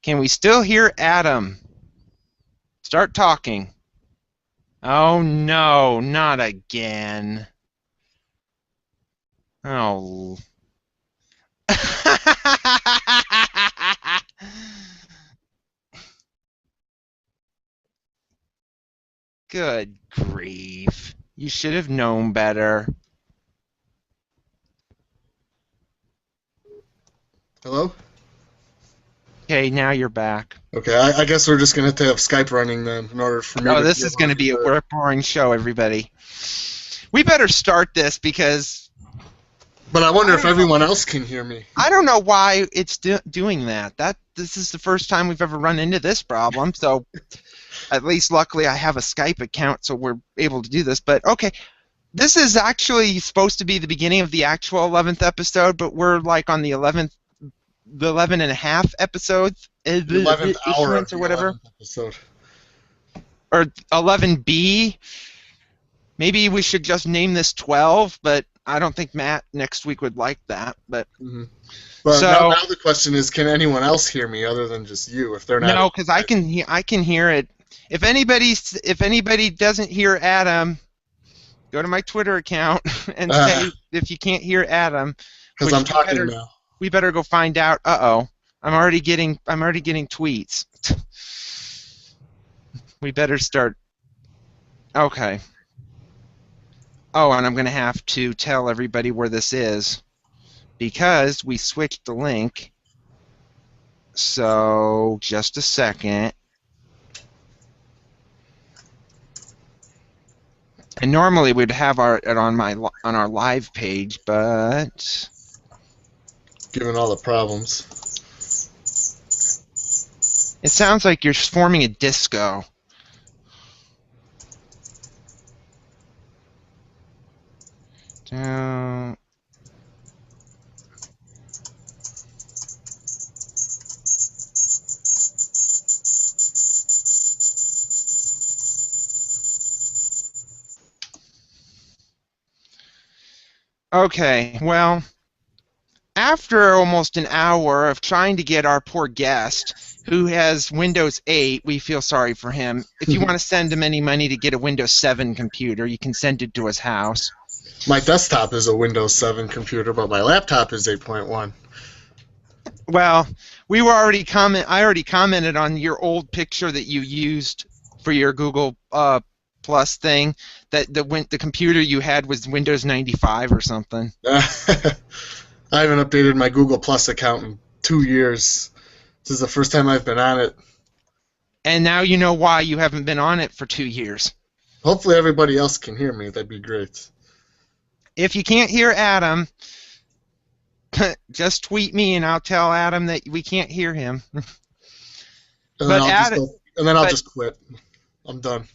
Can we still hear Adam? Start talking. Oh no, not again. Oh. Good grief. You should have known better. Hello? Okay, now you're back. Okay, I guess we're just going to have to have Skype running then in order for me Oh, to this be is able going to to be a be heard. boring show, everybody. We better start this because But I wonder I if don't know. everyone else can hear me. I don't know why it's doing that. This is the first time we've ever run into this problem. So at least luckily I have a Skype account, so we're able to do this. But okay, this is actually supposed to be the beginning of the actual 11th episode, but we're like on the 11 and a half episodes, The 11th hour of issuance or the whatever, 11th episode. or 11B. Maybe we should just name this 12, but I don't think Matt next week would like that. But hmm But so now the question is, can anyone else hear me other than just you if they're not? no, because I can hear it. If anybody doesn't hear Adam, go to my Twitter account and say if you can't hear Adam, Because I'm talking now. we better go find out. Uh-oh. I'm already getting tweets. We better start. Okay. Oh, and I'm going to have to tell everybody where this is because we switched the link. So, just a second. And normally we'd have it on our live page, but Given all the problems. it sounds like you're forming a disco. Down. Okay, well, after almost an hour of trying to get our poor guest, who has Windows 8, we feel sorry for him. If you want to send him any money to get a Windows 7 computer, you can send it to his house. My desktop is a Windows 7 computer, but my laptop is 8.1. Well, I already commented on your old picture that you used for your Google Plus thing, that the computer you had was Windows 95 or something. I haven't updated my Google Plus account in 2 years. This is the first time I've been on it. And now you know why you haven't been on it for 2 years. Hopefully everybody else can hear me. That'd be great. If you can't hear Adam, just tweet me and I'll tell Adam that we can't hear him. And then I'll just quit. I'm done.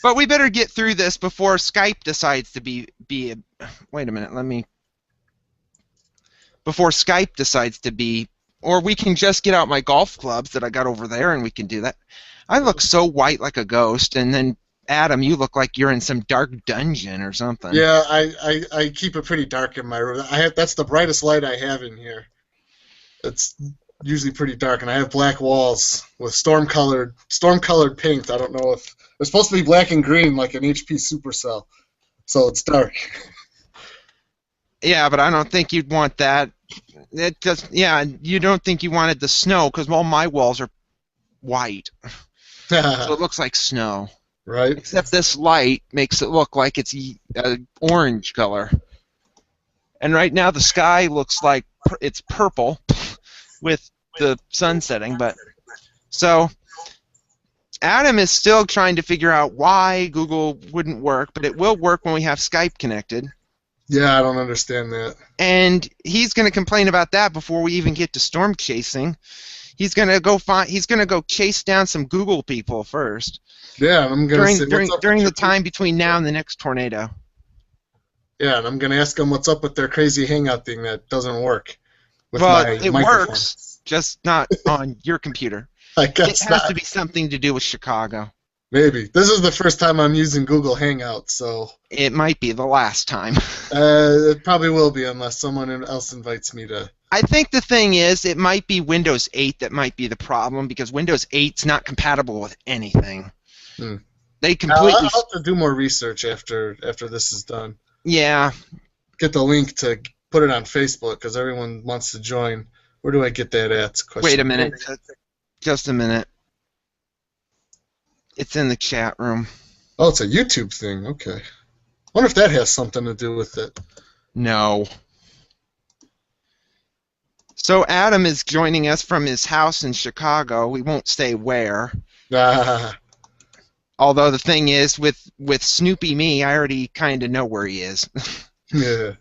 But we better get through this before Skype decides to be wait a minute, before Skype decides to be, or we can just get out my golf clubs that I got over there and we can do that. I look so white like a ghost, and then Adam, you look like you're in some dark dungeon or something. Yeah, I keep it pretty dark in my room. That's the brightest light I have in here. It's usually pretty dark, and I have black walls with storm-colored paint. I don't know if they're supposed to be black and green like an HP Supercell, so it's dark. Yeah, but I don't think you'd want that. You don't think you wanted the snow because all my walls are white, so it looks like snow. Right. Except this light makes it look like it's orange color. And right now the sky looks like it's purple with the sun setting. But so Adam is still trying to figure out why Google wouldn't work, but it will work when we have Skype connected. Yeah, I don't understand that. And he's going to complain about that before we even get to storm chasing. He's going to go chase down some Google people first. Yeah, I'm gonna during the time between now and the next tornado. Yeah, and I'm gonna ask them what's up with their crazy Hangout thing that doesn't work. Well, it works, just not on your computer. I guess it has to be something to do with Chicago. Maybe this is the first time I'm using Google Hangout, so it might be the last time. It probably will be unless someone else invites me to I think the thing is, it might be Windows 8 that might be the problem because Windows 8's not compatible with anything. Hmm. They I'll completely, have to do more research after this is done. yeah. Get the link to put it on Facebook because everyone wants to join. Where do I get that at? Wait a Question. minute, just a minute. It's in the chat room. Oh, it's a YouTube thing. Okay. Wonder if that has something to do with it. No. So Adam is joining us from his house in Chicago. We won't say where. Ah, Although the thing is, with Snoopy me, I already kind of know where he is. yeah.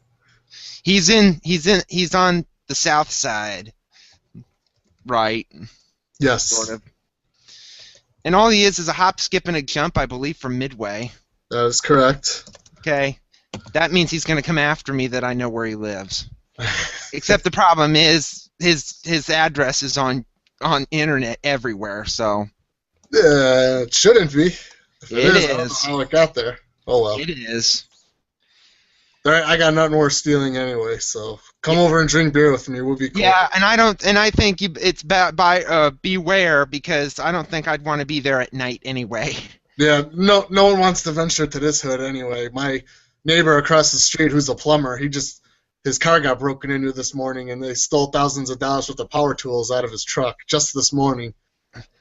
He's on the south side, right? Sort Yes, of. And all he is a hop, skip, and a jump, I believe, from Midway. that is correct. Okay, that means he's going to come after me that I know where he lives. Except the problem is his address is on internet everywhere, so It shouldn't be. If it it is, I don't know is. how it got there. Oh well. It is. All right, I got nothing worth stealing anyway, so come over and drink beer with me. We'll be cool. Yeah, and I think it's beware because I don't think I'd want to be there at night anyway. Yeah, no one wants to venture to this hood anyway. My neighbor across the street, who's a plumber, his car got broken into this morning, and they stole thousands of dollars worth of power tools out of his truck just this morning.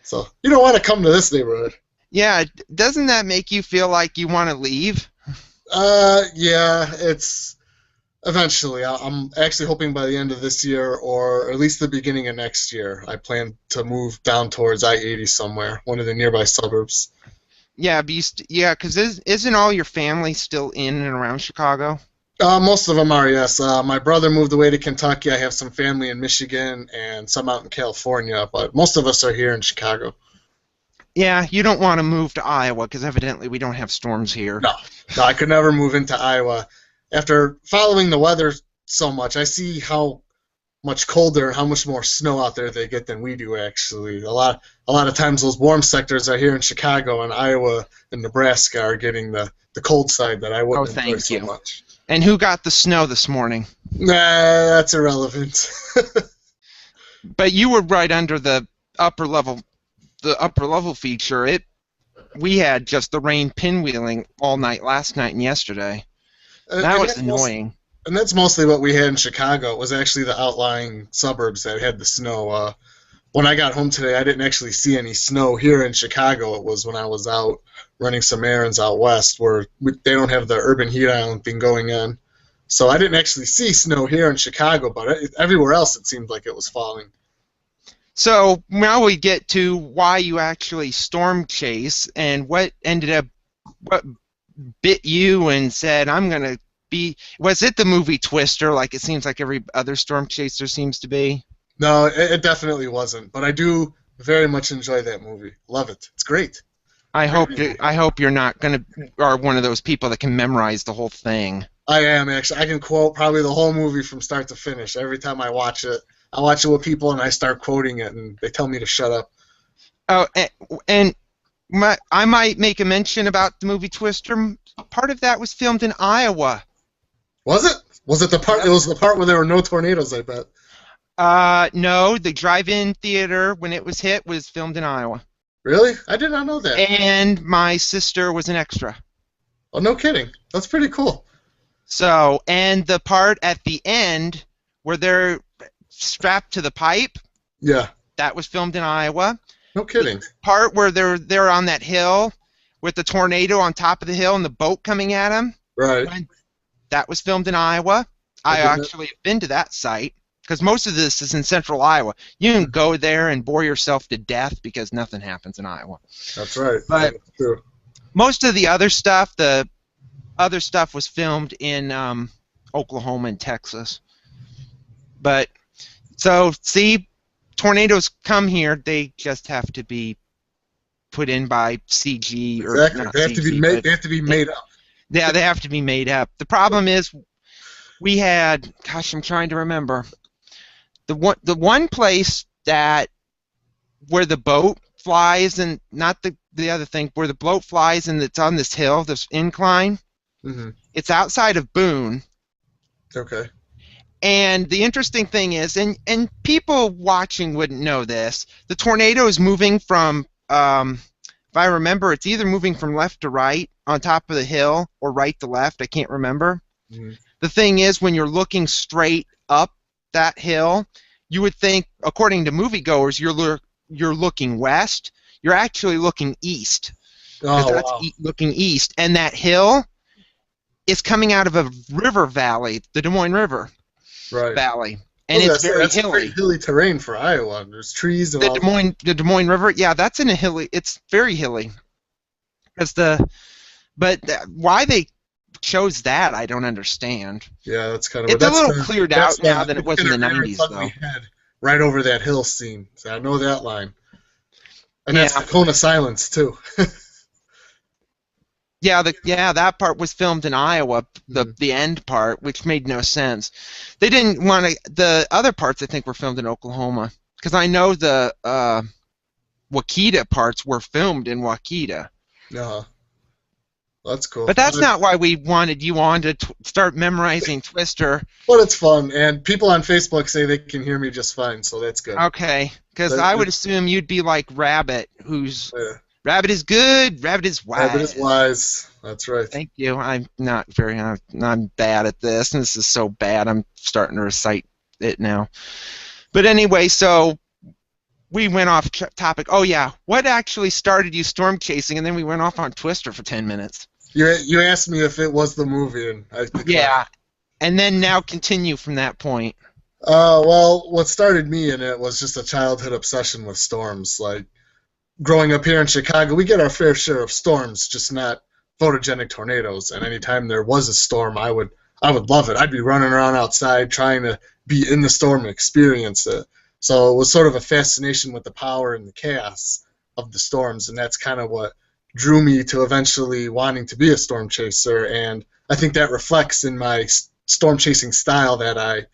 So you don't want to come to this neighborhood. Yeah, doesn't that make you feel like you want to leave? Yeah, it's eventually. I'm actually hoping by the end of this year, or at least the beginning of next year, I plan to move down towards I-80 somewhere, one of the nearby suburbs. Yeah, because isn't all your family still in and around Chicago? Most of them are, yes. My brother moved away to Kentucky. I have some family in Michigan and some out in California, but most of us are here in Chicago. Yeah, you don't want to move to Iowa because evidently we don't have storms here. No, I could never move into Iowa. After following the weather so much, I see how much colder, how much more snow out there they get than we do. Actually, a lot of times those warm sectors are here in Chicago, and Iowa and Nebraska are getting the cold side that I wouldn't enjoy thank so you. much. And who got the snow this morning? Nah, that's irrelevant. But you were right under the upper level feature. We had just the rain pinwheeling all night last night and yesterday. That was annoying. And that's mostly what we had in Chicago. It was actually the outlying suburbs that had the snow. When I got home today, I didn't actually see any snow here in Chicago. It was when I was out running some errands out west where they don't have the urban heat island thing going on. So I didn't actually see snow here in Chicago, but everywhere else it seemed like it was falling. So now we get to why you actually storm chase and what bit you and said, I'm going to be. Was it the movie Twister like it seems like every other storm chaser seems to be? No, it definitely wasn't. But I do very much enjoy that movie. Love it. It's great. I hope you're not going to are one of those people that can memorize the whole thing. I am, actually. I can quote probably the whole movie from start to finish. Every time I watch it with people and I start quoting it, and they tell me to shut up. Oh, and I might make a mention about the movie Twister. Part of that was filmed in Iowa. Was it? Was it the part? It was the part where there were no tornadoes, I bet. No, the drive-in theater when it was hit was filmed in Iowa. Really? I did not know that. And my sister was an extra. Oh, no kidding. That's pretty cool. So, and the part at the end where they're strapped to the pipe, Yeah. that was filmed in Iowa. No kidding. The part where they're on that hill with the tornado on top of the hill and the boat coming at them, Right. that was filmed in Iowa. I actually have been to that site because most of this is in central Iowa. You can go there and bore yourself to death because nothing happens in Iowa. That's right. But that's true. most of the other stuff, was filmed in Oklahoma and Texas. But so see, tornadoes come here. They just have to be put in by CG or exactly. not They have CG, to be made. They have to be made up. Yeah, they have to be made up. The problem is, we had. Gosh, I'm trying to remember. The one place where the boat flies and not the other thing where the boat flies and it's on this hill, this incline. Mm-hmm. It's outside of Boone. Okay. And the interesting thing is, and people watching wouldn't know this, the tornado is moving from, if I remember, it's either moving from left to right on top of the hill or right to left. I can't remember. Mhm. The thing is, when you're looking straight up that hill, you would think, according to moviegoers, you're looking west. You're actually looking east because Oh that's wow. looking east, and that hill is coming out of a river valley, the Des Moines River Right. Valley, I and was it's gonna say very that's pretty hilly. hilly terrain for Iowa. There's trees and all. The Des Moines River, yeah, that's in a hilly. It's very hilly. Because why they chose that, I don't understand. Yeah, that's kind of what. It's a little cleared That's out now the than it it's was in gonna the rear its 90s, ugly though. head right over that hill scene. So I know that line, and that's Yeah, the cone of silence too. yeah, that part was filmed in Iowa, the Mhm. the end part, which made no sense. They didn't want to. The other parts, I think, were filmed in Oklahoma, because I know the Wakita parts were filmed in Wakita. Uh, that's cool. But that's not why we wanted you on to start memorizing Twister. But it's fun, and people on Facebook say they can hear me just fine, so that's good. Okay, because But I would assume you'd be like Rabbit, who's yeah, Rabbit is good, Rabbit is Rabbit is wise. wise. That's right. Thank you. I'm bad at this, and this is so bad. I'm starting to recite it now. But anyway, so we went off topic. Oh yeah, what actually started you storm chasing, and then we went off on Twister for 10 minutes. You asked me if it was the movie, and I declined. Yeah, and then now continue from that point. Well, what started me in it was just a childhood obsession with storms. Like growing up here in Chicago, we get our fair share of storms, just not photogenic tornadoes. And anytime there was a storm, I would love it. I'd be running around outside trying to be in the storm and experience it. So it was sort of a fascination with the power and the chaos of the storms, and that's kind of what drew me to eventually wanting to be a storm chaser. And I think that reflects in my storm chasing style that I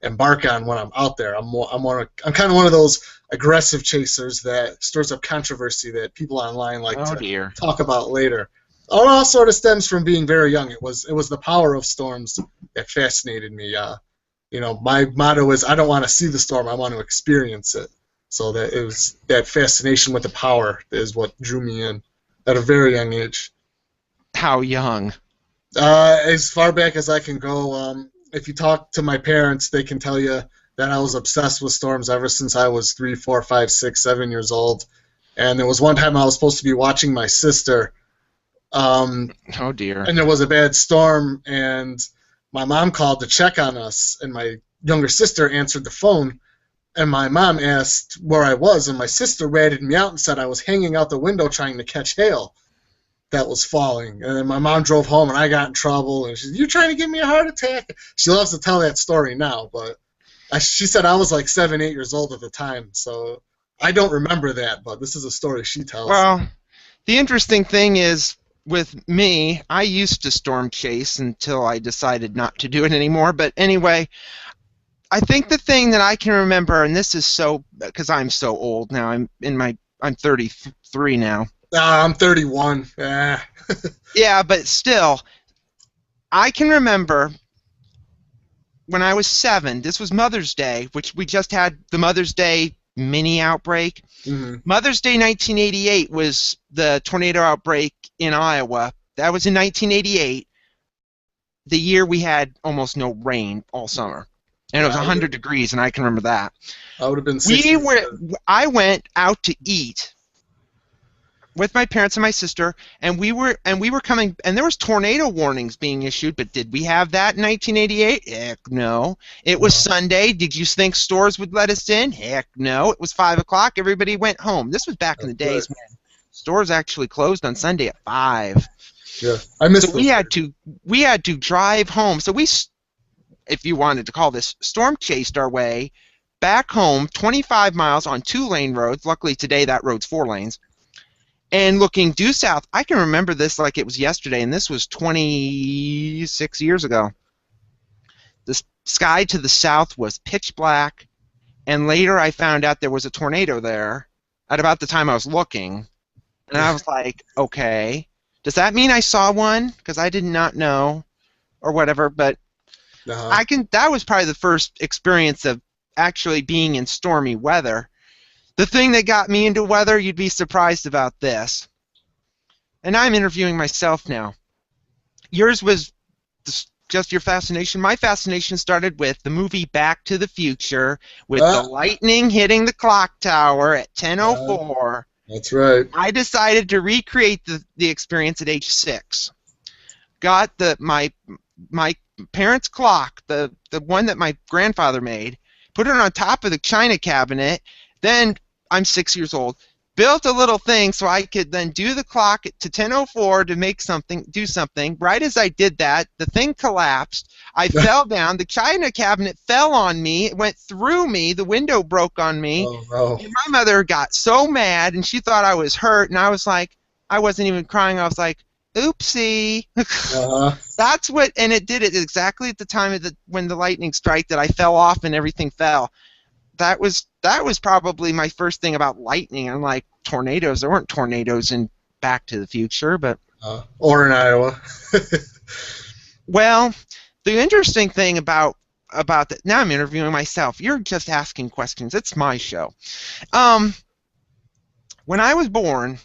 embark on when I'm out there. I'm kind of one of those aggressive chasers that stirs up controversy that people online like Oh to dear. talk about later. It all sort of stems from being very young. It was the power of storms that fascinated me. My motto is I don't want to see the storm, I want to experience it. So that it was that fascination with the power is what drew me in at a very young age. How young? As far back as I can go, if you talk to my parents, they can tell you that I was obsessed with storms ever since I was 3, 4, 5, 6, 7 years old. And there was one time I was supposed to be watching my sister, Oh dear. and there was a bad storm, and my mom called to check on us, and my younger sister answered the phone, and my mom asked where I was, and my sister ratted me out and said I was hanging out the window trying to catch hail that was falling. And then my mom drove home, and I got in trouble. And she said, "You're trying to give me a heart attack." She loves to tell that story now, but she said I was like 7, 8 years old at the time, so I don't remember that. But this is a story she tells. Well, the interesting thing is with me, I used to storm chase until I decided not to do it anymore. But anyway, I think the thing that I can remember, and this is so because I'm so old now. I'm 33 now. I'm 31. Ah. Yeah, but still, I can remember when I was 7. This was Mother's Day, which we just had the Mother's Day mini outbreak. hmm Mother's Day 1988 was the tornado outbreak in Iowa. That was in 1988, the year we had almost no rain all summer. And it was Yeah, 100 degrees, and I can remember that. I would have been We 60. were I went out to eat with my parents and my sister, and we were coming, and there was tornado warnings being issued, but did we have that in 1988? Heck no. It was Sunday. Did you think stores would let us in? Heck no. It was 5 o'clock. Everybody went home. This was back in the That's days when stores actually closed on Sunday at 5. Yeah, I missed So those. we had to drive home. So if you wanted to call this, storm chased our way back home 25 miles on 2-lane roads. Luckily today that road's 4 lanes. And looking due south, I can remember this like it was yesterday, and this was 26 years ago. The sky to the south was pitch black, and later I found out there was a tornado there at about the time I was looking. And I was like, okay, does that mean I saw one? Because I did not know, or whatever. But Uh-huh. That was probably the first experience of actually being in stormy weather. The thing that got me into weather, you'd be surprised about this. And I'm interviewing myself now. Yours was just your fascination. My fascination started with the movie Back to the Future, with the Uh, lightning hitting the clock tower at uh, 10:04. that's right. I decided to recreate the experience at age 6. Got my parents' clock, the one that my grandfather made, put it on top of the china cabinet. Then I'm 6 years old. Built a little thing so I could then do the clock to 10:04 to do something. Right as I did that, the thing collapsed. I fell down. The china cabinet fell on me. It went through me. The window broke on me. Oh no. And my mother got so mad, and she thought I was hurt. And I was like, I wasn't even crying. I was like, oopsie. Uh-huh. That's what, and it did it exactly at the time of when the lightning strike that I fell off and everything fell. That was probably my first thing about lightning. Unlike tornadoes, there weren't tornadoes in Back to the Future, but Or in Iowa. well, the interesting thing about that, now I'm interviewing myself. You're just asking questions. It's my show. When I was born,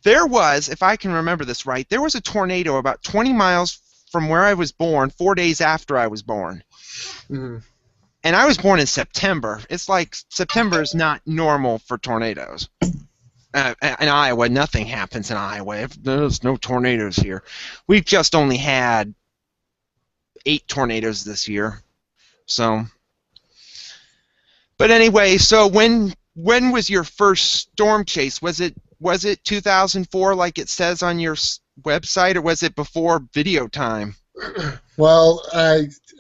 there was, if I can remember this right, there was a tornado about 20 miles from where I was born 4 days after I was born. Mm. And I was born in September. It's like September is not normal for tornadoes. In Iowa, nothing happens in Iowa. There's no tornadoes here. We've just only had 8 tornadoes this year. So, but anyway, so when was your first storm chase? Was it 2004 like it says on your website, or was it before video time? Well,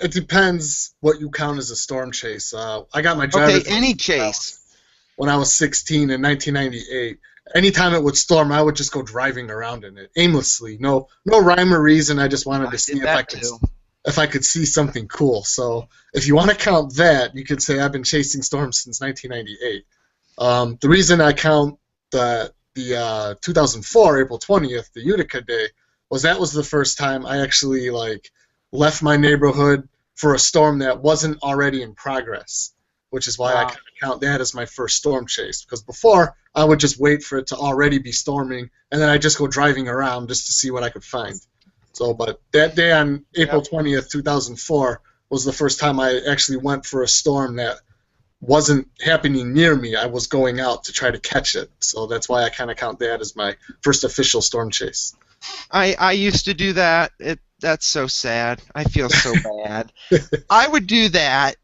it depends what you count as a storm chase. I got my driver's Okay, any chase. when I was 16 in 1998. Anytime it would storm, I would just go driving around in it aimlessly. No rhyme or reason. I just wanted to see if I could see something cool. So if you want to count that, you could say I've been chasing storms since 1998. The reason I count the 2004 April 20th, the Utica Day, that was the first time I actually left my neighborhood for a storm that wasn't already in progress, which is why I kind of count that as my first storm chase. Because before, I would just wait for it to already be storming, and then I'd just go driving around just to see what I could find. So, but that day on April 20th, 2004, was the first time I actually went for a storm that wasn't happening near me. I was going out to try to catch it. So that's why I kind of count that as my first official storm chase. I used to do that. That's so sad. I feel so bad. I would do that.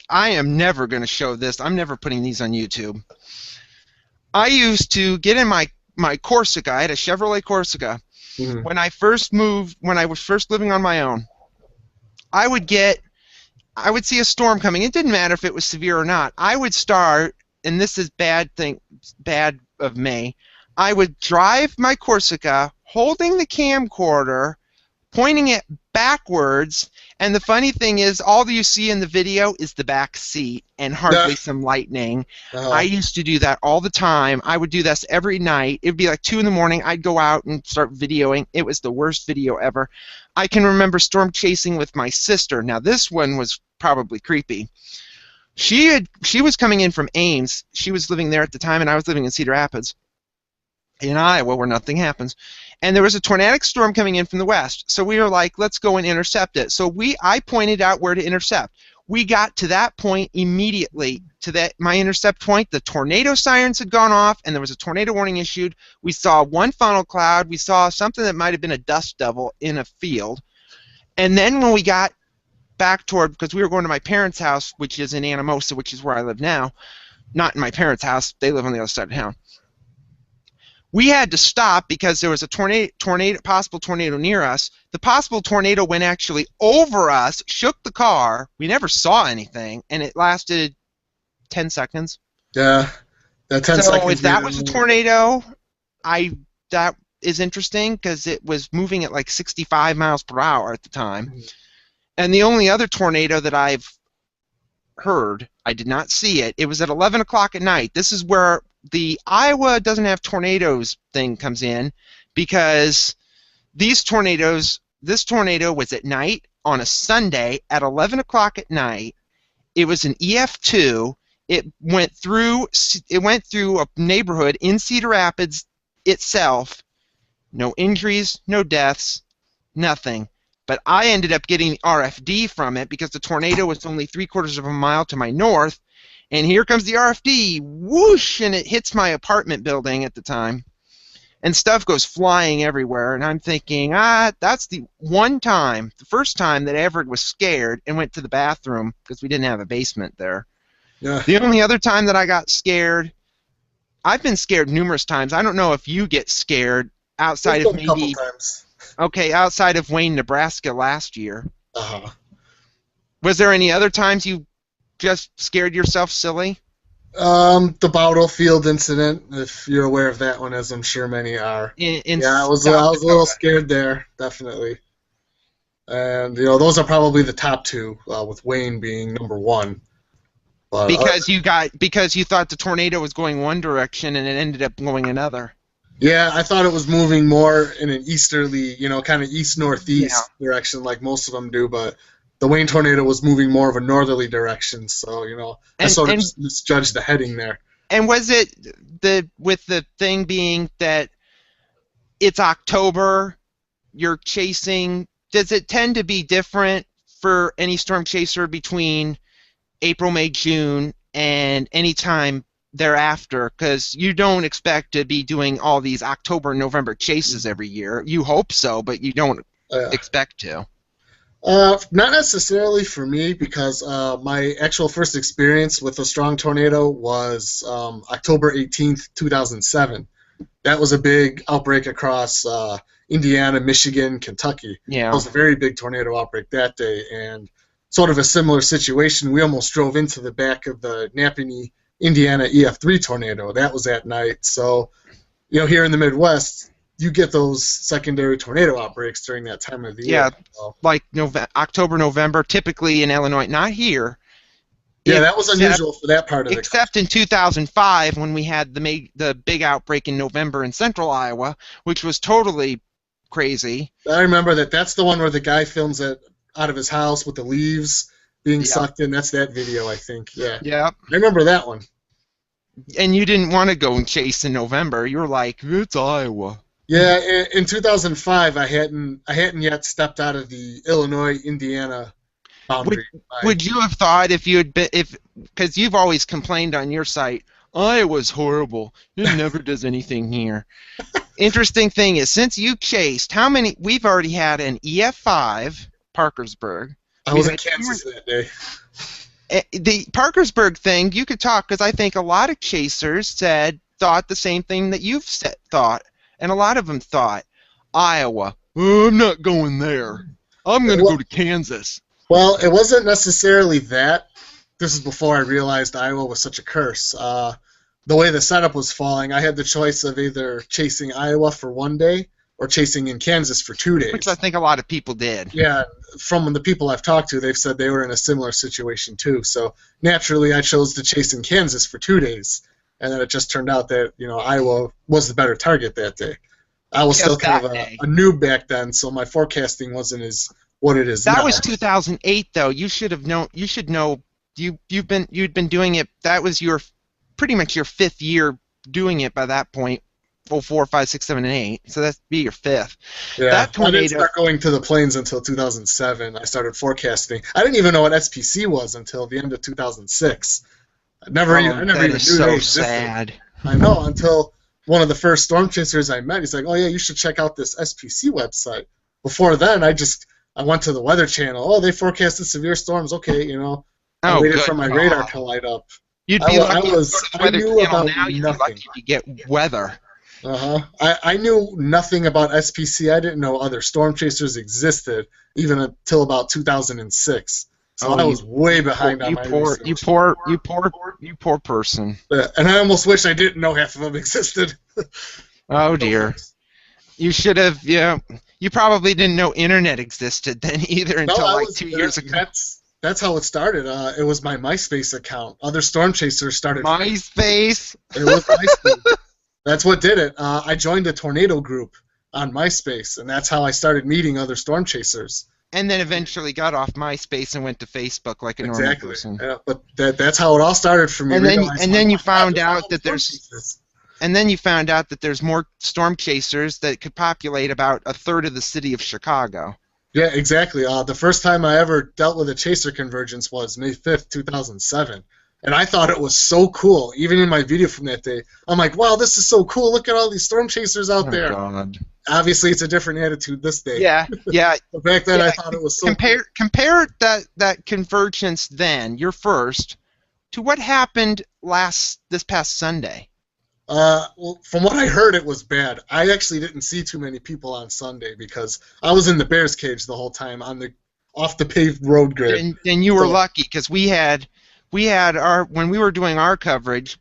I am never going to show this. I'm never putting these on YouTube. I used to get in my Corsica. I had a Chevrolet Corsica. Mm-hmm. When I first moved, when I was first living on my own, I would see a storm coming. It didn't matter if it was severe or not. I would start, and this is bad of me, I would drive my Corsica holding the camcorder, pointing it backwards, and the funny thing is all you see in the video is the back seat and hardly some lightning. I used to do that all the time. I would do this every night. It would be like 2 in the morning. I'd go out and start videoing. It was the worst video ever. I can remember storm chasing with my sister. Now this one was probably creepy. She was coming in from Ames. She was living there at the time, and I was living in Cedar Rapids in Iowa, where nothing happens. And there was a tornadic storm coming in from the west. So we were like, let's go and intercept it. So I pointed out where to intercept. We got to that point immediately, to my intercept point. The tornado sirens had gone off, and there was a tornado warning issued. We saw one funnel cloud. We saw something that might have been a dust devil in a field. And then when we got back because we were going to my parents' house, which is in Anamosa, which is where I live now. Not in my parents' house. They live on the other side of town. We had to stop because there was a possible tornado near us. The possible tornado went actually over us, shook the car. We never saw anything, and it lasted 10 seconds. Yeah, that 10 seconds. So if that was a tornado, that is interesting because it was moving at like 65 miles per hour at the time. And the only other tornado that I've heard, I did not see it. It was at 11 o'clock at night. This is where the Iowa doesn't have tornadoes thing comes in, because this tornado was at night on a Sunday at 11 o'clock at night. It was an EF2. It went through a neighborhood in Cedar Rapids itself. No injuries, no deaths, nothing. But I ended up getting RFD from it because the tornado was only 3/4 of a mile to my north. And here comes the RFD, whoosh, and it hits my apartment building at the time. And stuff goes flying everywhere. And I'm thinking, that's the first time that Everett was scared and went to the bathroom because we didn't have a basement there. Yeah. The only other time that I got scared, I've been scared numerous times. I don't know if you get scared outside of maybe, outside of Wayne, Nebraska last year. Uh-huh. Was there any other times you just scared yourself silly? The Battlefield incident, if you're aware of that one, as I'm sure many are. I was a little scared there, definitely. And those are probably the top two, with Wayne being number one. But, because you thought the tornado was going one direction and it ended up going another. Yeah, I thought it was moving more in an easterly, kind of east-northeast direction like most of them do, but the Wayne tornado was moving more of a northerly direction, so, I sort of misjudged the heading there. And was it with the thing being that it's October, you're chasing, does it tend to be different for any storm chaser between April, May, June, and any time thereafter? Because you don't expect to be doing all these October, November chases every year. You hope so, but you don't expect to. Not necessarily for me, because my actual first experience with a strong tornado was October 18th, 2007. That was a big outbreak across Indiana, Michigan, Kentucky. Yeah. It was a very big tornado outbreak that day, and sort of a similar situation. We almost drove into the back of the Napanee, Indiana EF3 tornado. That was at night. So, here in the Midwest, you get those secondary tornado outbreaks during that time of the year. Yeah, like October, November, typically in Illinois, not here. Yeah, that was unusual for that part of it. Except in 2005 when we had the big outbreak in November in central Iowa, which was totally crazy. I remember that. That's the one where the guy films it out of his house with the leaves being sucked in. That's that video, I think. Yeah. Yeah. I remember that one. And you didn't want to go and chase in November. You were like, it's Iowa. Yeah, in 2005, I hadn't yet stepped out of the Illinois-Indiana boundary. Would you have thought because you've always complained on your site, Iowa's horrible. It never does anything here. Interesting thing is, since you chased, we've already had an EF5, Parkersburg. I was in Kansas that day. The Parkersburg thing, you could talk, because I think a lot of chasers thought the same thing that you've thought. And a lot of them thought, Iowa, I'm not going there. I'm going to go to Kansas. Well, it wasn't necessarily that. This is before I realized Iowa was such a curse. The way the setup was falling, I had the choice of either chasing Iowa for one day or chasing in Kansas for 2 days. Which I think a lot of people did. Yeah, from the people I've talked to, they've said they were in a similar situation too. So naturally, I chose to chase in Kansas for 2 days. And then it just turned out that Iowa was the better target that day. I was still kind of a noob back then, so my forecasting wasn't as what it is now. That was 2008, though. You should have known. You should know. You'd been doing it. That was pretty much your 5th year doing it by that point. 4, 5, 6, 7, and 8. So that'd be your 5th. Yeah, that tornado, I didn't start going to the plains until 2007. I started forecasting. I didn't even know what SPC was until the end of 2006. I never even knew that is so sad. I know, until one of the first storm chasers I met, he's like, "Oh yeah, you should check out this SPC website." Before then, I went to the Weather Channel. Oh, they forecasted severe storms. Okay, I waited for my radar to light up. You'd be lucky. I knew about now. You'd be lucky to get weather. I knew nothing about SPC. I didn't know other storm chasers existed even until about 2006. So I was way behind on my research. You poor person. And I almost wish I didn't know half of them existed. Oh dear. You should have. Yeah. You probably didn't know internet existed then either until 2 years ago. That's how it started. It was my MySpace account. Other storm chasers started. MySpace. It was MySpace. That's what did it. I joined a tornado group on MySpace, and that's how I started meeting other storm chasers. and then eventually got off MySpace and went to Facebook like a normal Exactly. person. Yeah, but that's how it all started for me. And then Realizing, and like, then oh you my God, found there's a out lot of that storm there's chasers. and then you found out that there's more storm chasers that could populate about a third of the city of Chicago. Yeah, exactly. The first time I ever dealt with a chaser convergence was May 5th, 2007. And I thought it was so cool. Even in my video from that day, I'm like, wow, this is so cool. Look at all these storm chasers out Oh there. God. Obviously, it's a different attitude this day. Yeah, yeah, But back then, yeah. I thought it was so cool. Compare that convergence then, your first, to what happened this past Sunday. Well, from what I heard, it was bad. I actually didn't see too many people on Sunday because I was in the Bears cage the whole time on the off the paved road grid. And you were So, lucky because we had our when we were doing our coverage,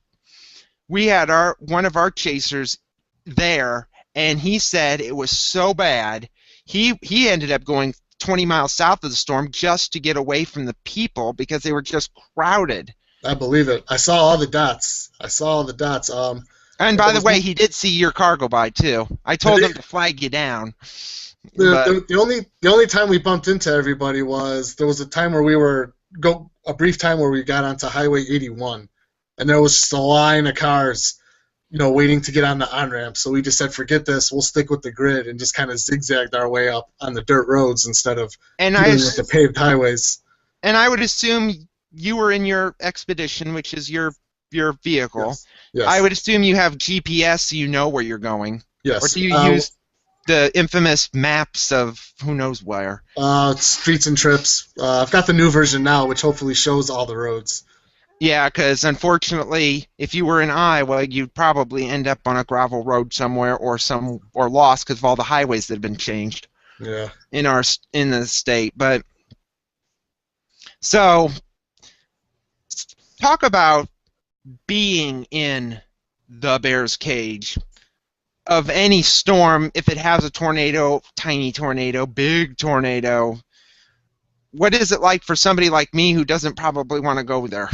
we had one of our chasers there, and he said it was so bad. He ended up going 20 miles south of the storm just to get away from the people because they were just crowded. I believe it. I saw all the dots. I saw all the dots. And by the way, he did see your car go by too. I told him to flag you down. The only time we bumped into everybody was there was a time where a brief time where we got onto Highway 81, and there was just a line of cars, waiting to get on the on ramp. So we just said, forget this, we'll stick with the grid, and just kind of zigzagged our way up on the dirt roads instead of dealing with the paved highways. And I would assume you were in your expedition, which is your vehicle. Yes. Yes. I would assume you have GPS, so you know where you're going. Yes. Or do you use the infamous maps of who knows where? Streets and Trips. I've got the new version now, which hopefully shows all the roads. Yeah, because unfortunately, if you were in Iowa, you'd probably end up on a gravel road somewhere or lost because of all the highways that have been changed. Yeah. In the state, but so talk about being in the Bears cage of any storm. If it has a tornado, tiny tornado, big tornado, what is it like for somebody like me who doesn't probably want to go there?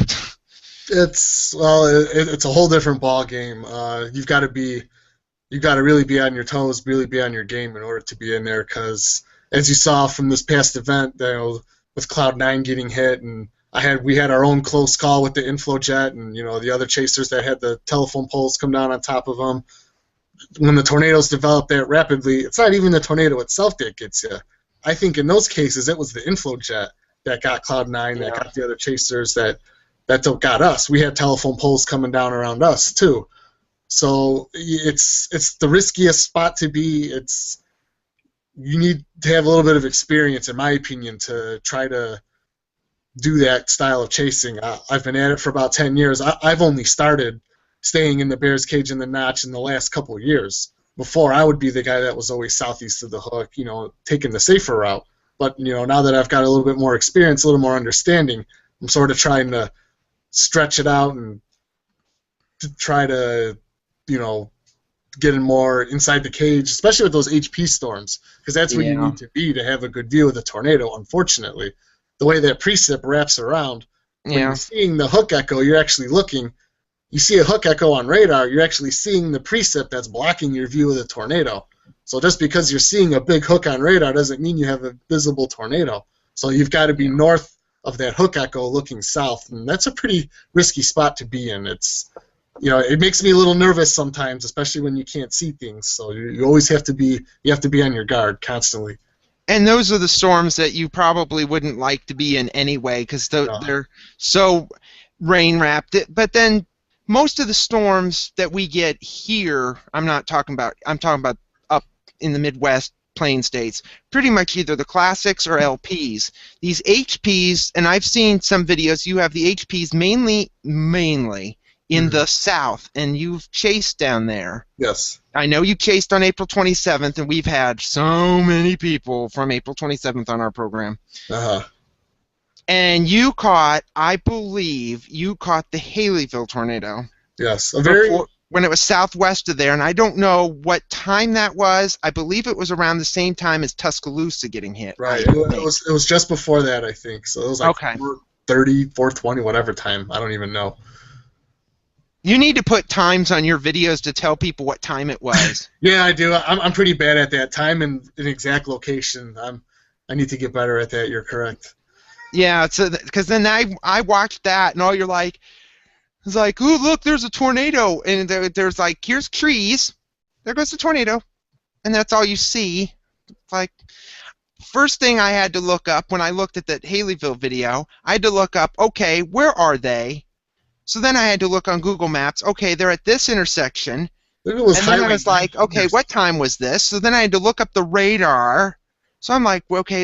It's a whole different ball game. You've got to really be on your toes, really be on your game in order to be in there. Because as you saw from this past event, with Cloud9 getting hit, and we had our own close call with the inflow jet, and the other chasers that had the telephone poles come down on top of them. When the tornadoes develop that rapidly, it's not even the tornado itself that gets you. I think in those cases it was the inflow jet that got Cloud9, that got the other chasers, that got us. We had telephone poles coming down around us too. So it's the riskiest spot to be. You need to have a little bit of experience, in my opinion, to try to do that style of chasing. I've been at it for about 10 years. I've only started staying in the Bears cage in the notch in the last couple of years. Before, I would be the guy that was always southeast of the hook, taking the safer route. But, now that I've got a little bit more experience, a little more understanding, I'm sort of trying to stretch it out and to try to, get in more inside the cage, especially with those HP storms, because that's where you need to be to have a good view of the tornado, unfortunately. The way that precip wraps around, when you're seeing the hook echo, you're actually looking. You see a hook echo on radar, you're actually seeing the precip that's blocking your view of the tornado. So just because you're seeing a big hook on radar doesn't mean you have a visible tornado. So you've got to be north of that hook echo looking south, and that's a pretty risky spot to be in. It makes me a little nervous sometimes, especially when you can't see things. So you always have to be on your guard constantly. And those are the storms that you probably wouldn't like to be in anyway, because they're so rain-wrapped. But then most of the storms that we get here, I'm talking about up in the Midwest plain states, pretty much either the classics or LPs. These HPs, and I've seen some videos, you have the HPs mainly in the south, and you've chased down there. Yes. I know you chased on April 27th, and we've had so many people from April 27th on our program. Uh-huh. And I believe you caught the Haleyville tornado. Yes. When it was southwest of there, and I don't know what time that was. I believe it was around the same time as Tuscaloosa getting hit. Right. It was just before that, I think. So it was like 4:30, 4:20, whatever time. I don't even know. You need to put times on your videos to tell people what time it was. Yeah, I do. I'm pretty bad at that. Time and an exact location. I need to get better at that. You're correct. Yeah, so because then I watched that and all you're like, it's like, oh look, there's a tornado, and there's like, here's trees, there goes the tornado, and that's all you see. It's like, first thing I had to look up when I looked at that Haleyville video, I had to look up, okay, where are they? So then I had to look on Google Maps. Okay, they're at this intersection. Look at those And then I highway was like, okay, indicators. what time was this? So then I had to look up the radar. So I'm like, well, okay,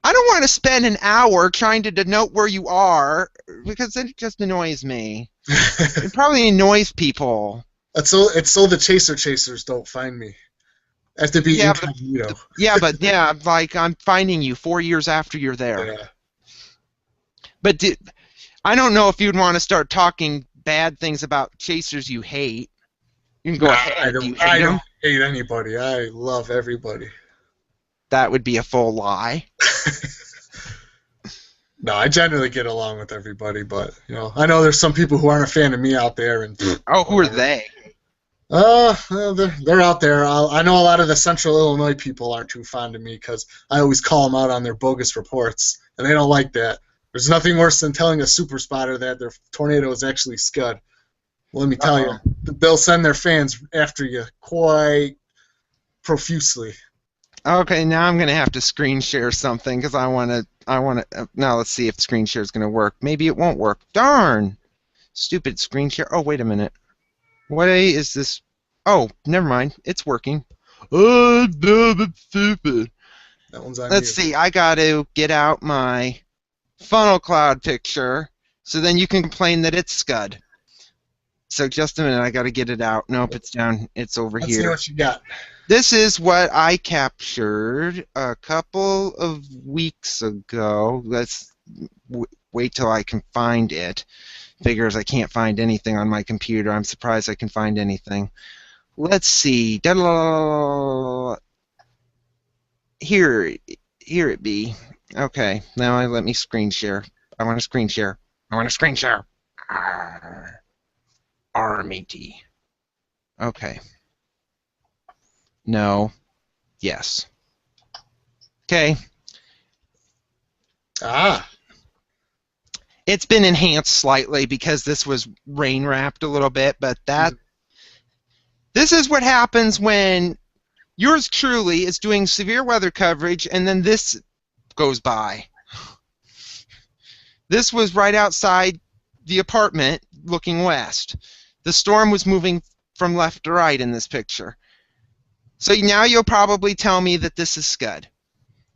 I don't want to spend an hour trying to denote where you are because it just annoys me. It probably annoys people. It's so the chasers don't find me. I have to be Yeah, incognito. yeah, like I'm finding you 4 years after you're there. Yeah. But I don't know if you'd want to start talking bad things about chasers you hate. You can go Nah, ahead. Do you hate I them? don't hate anybody. I love everybody. That would be a full lie. No, I generally get along with everybody, but I know there's some people who aren't a fan of me out there, and Oh, who are they? well, they're out there. I know a lot of the Central Illinois people aren't too fond of me because I always call them out on their bogus reports, and they don't like that. There's nothing worse than telling a super spotter that their tornado is actually Scud. Well, let me tell you, they'll send their fans after you quite profusely. Okay, now I'm gonna have to screen share something because I wanna. Now let's see if screen share is gonna work. Maybe it won't work. Darn! Stupid screen share. Oh, wait a minute. What is this? Oh, never mind. It's working. Oh, no, that's stupid. That one's on Let's you. see. I gotta get out my funnel cloud picture so then you can complain that it's Scud. So just a minute. I gotta get it out. Nope, it's down. It's over Let's see here. what you got. This is what I captured a couple of weeks ago. Let's wait till I can find it. Figures I can't find anything on my computer. I'm surprised I can find anything. Let's see. Here it be. Okay, now let me screen share. I want to screen share. I want to screen share. Army. Okay. No. Yes. Okay. Ah. It's been enhanced slightly because this was rain wrapped a little bit, but this is what happens when yours truly is doing severe weather coverage and then this goes by. This was right outside the apartment looking west. The storm was moving from left to right in this picture. So now you'll probably tell me that this is Scud.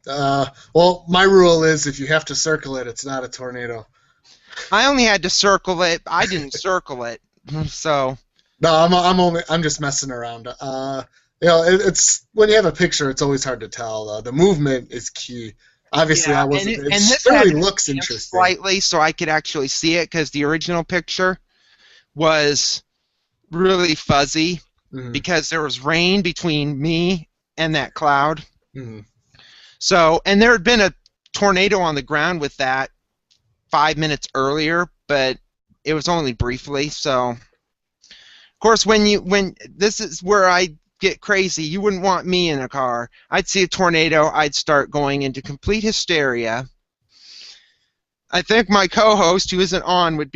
Well, my rule is if you have to circle it, it's not a tornado. I only had to circle it. I didn't circle it. So. No, I'm just messing around. It's when you have a picture, it's always hard to tell. The movement is key. Obviously, Yeah, I wasn't. and It this really had looks interesting. slightly so I could actually see it because the original picture was really fuzzy because there was rain between me and that cloud. So, and there had been a tornado on the ground with that 5 minutes earlier, but it was only briefly. So, of course, when this is where I get crazy, you wouldn't want me in a car. I'd see a tornado, I'd start going into complete hysteria. I think my co-host, who isn't on, would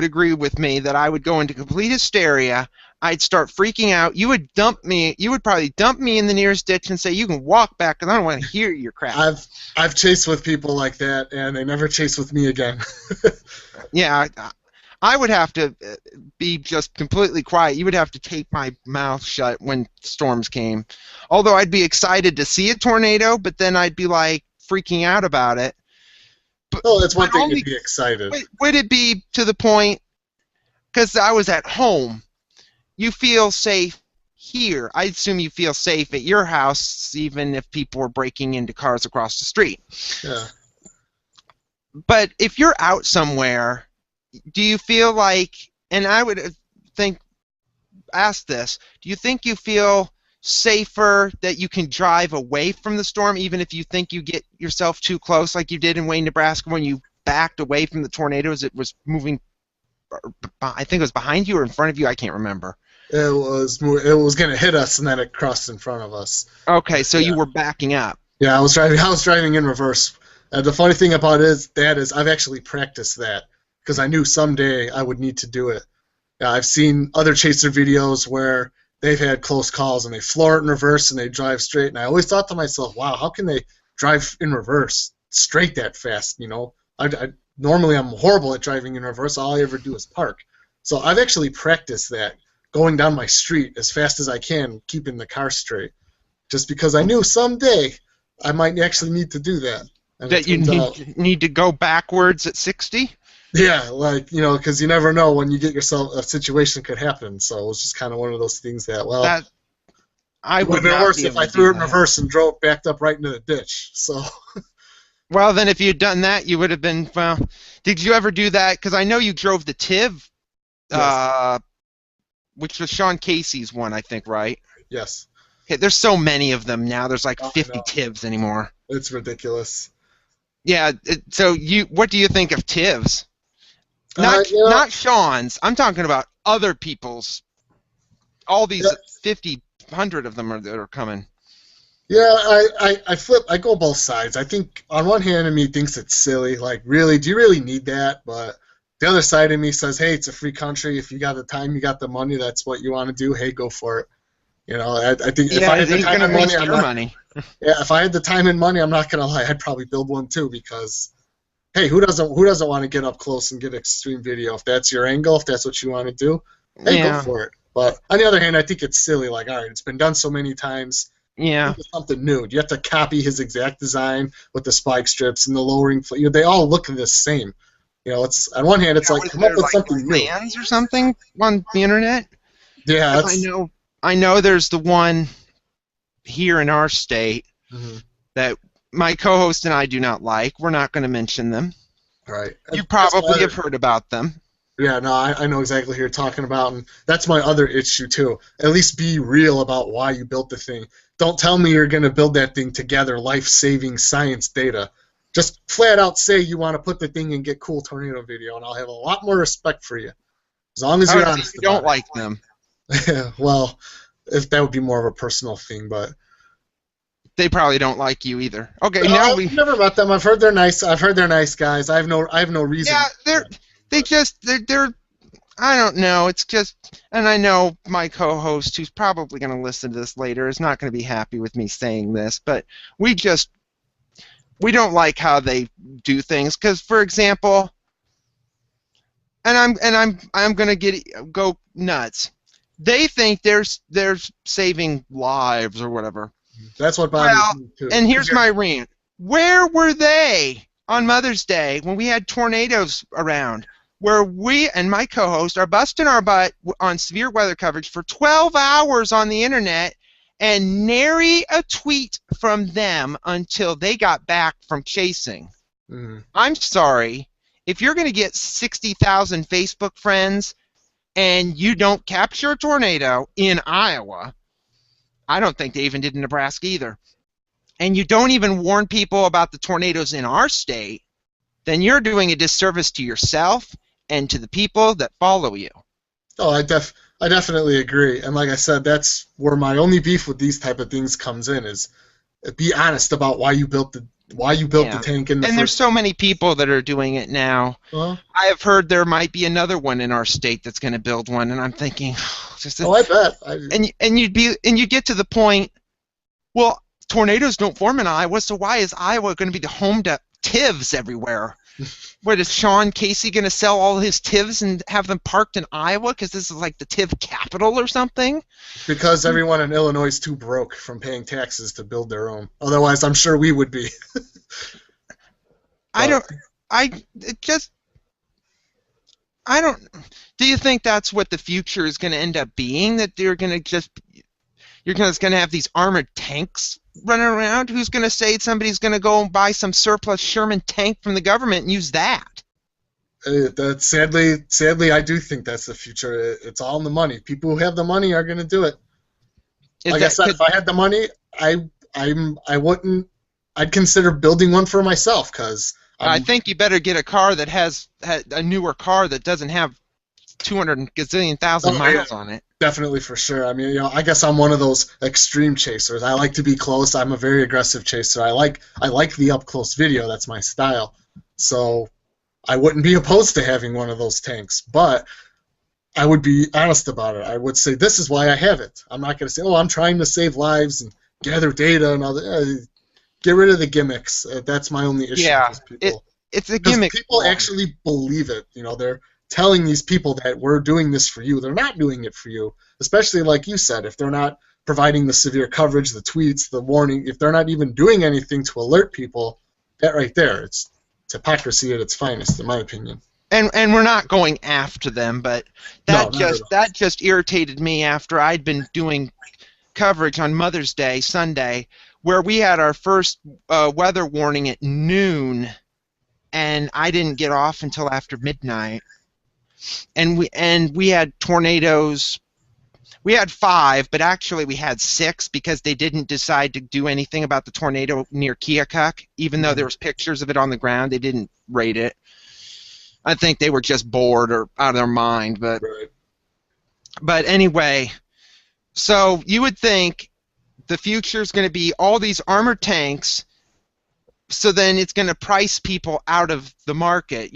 agree with me that I would go into complete hysteria. I'd start freaking out. You would dump me. You would probably dump me in the nearest ditch and say, "You can walk back," because I don't want to hear your crap. I've chased with people like that, and they never chase with me again. Yeah, I would have to be just completely quiet. You would have to tape my mouth shut when storms came. Although I'd be excited to see a tornado, but then I'd be like freaking out about it. Well, it's one thing to be excited. Would it be to the point, because I was at home, you feel safe here. I assume you feel safe at your house, even if people were breaking into cars across the street. Yeah. But if you're out somewhere, do you feel like, and I would ask this, do you think you feel safer that you can drive away from the storm even if you think you get yourself too close like you did in Wayne, Nebraska when you backed away from the tornado as it was moving? I think it was behind you or in front of you. I can't remember. It was going to hit us and then it crossed in front of us. Okay, so you were backing up. Yeah, I was driving in reverse. The funny thing about that is I've actually practiced that because I knew someday I would need to do it. I've seen other chaser videos where they've had close calls and they floor it in reverse and they drive straight. And I always thought to myself, wow, how can they drive in reverse straight that fast? Normally I'm horrible at driving in reverse. All I ever do is park. So I've actually practiced that going down my street as fast as I can, keeping the car straight, just because I knew someday I might actually need to do that. And it That you turns out, need to go backwards at 60? yeah, because you never know when you get yourself a situation could happen. So it was just kind of one of those things that, well, That I it would would have been not worse be if able I to do threw it in that. reverse and backed up right into the ditch. So, Well, then if you'd done that, you would have been, well, did you ever do that? Because I know you drove the TIV, yes, uh, which was Sean Casey's one, I think, right? yes. Okay, there's so many of them now. There's like Oh, I 50 know. TIVs anymore. It's ridiculous. Yeah, so what do you think of TIVs? Uh, Not you know, not Sean's. I'm talking about other people's. All yeah, these 50, 100 of them that are coming. yeah. I flip. I go both sides. I think on one hand of me thinks it's silly. Like, really, do you really need that? But the other side of me says, hey, it's a free country. If you got the time, you got the money. That's what you want to do. Hey, go for it. I think if Yeah, I had it the ain't time gonna and money, waste I'm your not. money. Yeah, if I had the time and money, I'm not gonna lie. I'd probably build one too because hey, who doesn't want to get up close and get extreme video? If that's your angle, if that's what you want to do, hey, go Yeah, for it. But on the other hand, I think it's silly. Like, all right, it's been done so many times. yeah. Think of something new. Do you have to copy his exact design with the spike strips and the lowering? They all look the same. It's on one hand, it's Yeah, like was come up there with like something new. plans or something on the internet? Yeah, Because that's I know there's the one here in our state mhm, that my co-host and I do not like. We're not going to mention them. right. You That's my probably other. have heard about them. Yeah, no, I know exactly who you're talking about, and that's my other issue too. At least be real about why you built the thing. Don't tell me you're going to build that thing to gather life-saving science data. Just flat out say you want to put the thing and get cool tornado video, and I'll have a lot more respect for you, as long as Oh, you're so honest you don't about like them. it. Well, if that would be more of a personal thing, but They probably don't like you either. Okay, no, now I've never met them. I've heard they're nice. I've heard they're nice guys. I have no yeah, reason. they're I don't know. It's just, and I know my co-host, who's probably going to listen to this later, is not going to be happy with me saying this, but we just we don't like how they do things. Because, for example, I'm going to go nuts. They think they're saving lives or whatever. That's what bothers Well, me too. and 'Cause here's you're- my rant. Where were they on Mother's Day when we had tornadoes around? Where we and my co-host are busting our butt on severe weather coverage for 12 hours on the internet and nary a tweet from them until they got back from chasing. Mhm. I'm sorry. If you're going to get 60,000 Facebook friends and you don't capture a tornado in Iowa, I don't think they even did in Nebraska either, and you don't even warn people about the tornadoes in our state, then you're doing a disservice to yourself and to the people that follow you. Oh, I definitely agree. And like I said, that's where my only beef with these type of things comes in is be honest about why you built the Yeah. tank in the And there's first. so many people that are doing it now. Well, I have heard there might be another one in our state that's going to build one, and I'm thinking, just oh, I bet. and you get to the point. Well, tornadoes don't form in Iowa, so why is Iowa going to be the home to TIVs everywhere? What is Sean Casey going to sell all his TIVs and have them parked in Iowa because this is like the TIV capital or something? Because everyone in Illinois is too broke from paying taxes to build their own. Otherwise, I'm sure we would be. I But don't. It just. I don't. Do you think that's what the future is going to end up being? That they're going to just. You're going to have these armored tanks running around? Who's going to say somebody's going to go and buy some surplus Sherman tank from the government and use that? that sadly, I do think that's the future. It's all in the money. People who have the money are going to do it. Is Like I that said, if I had the money, I wouldn't. I'd consider building one for myself because I think you better get a car that has a newer car that doesn't have 200 gazillion thousand Oh, yeah. miles on it. Definitely, for sure. I mean, I guess I'm one of those extreme chasers. I like to be close. I'm a very aggressive chaser. I like the up close video. That's my style. So I wouldn't be opposed to having one of those tanks, but I would be honest about it. I would say this is why I have it. I'm not going to say, oh, I'm trying to save lives and gather data and all that. Get rid of the gimmicks. That's my only issue Yeah, with people. it's a Because gimmick. people actually believe it. They're telling these people that we're doing this for you. They're not doing it for you, especially like you said, if they're not providing the severe coverage, the tweets, the warning, if they're not even doing anything to alert people, that right there, it's hypocrisy at its finest, in my opinion. And we're not going after them, but No, that not at just all. that just irritated me after I'd been doing coverage on Mother's Day, Sunday, where we had our first weather warning at noon, and I didn't get off until after midnight. And we had tornadoes. We had 5, but actually we had 6 because they didn't decide to do anything about the tornado near Keokuk, even though there was pictures of it on the ground. They didn't rate it. I think they were just bored or out of their mind. Right. But anyway, so you would think the future is going to be all these armored tanks. So then it's going to price people out of the market.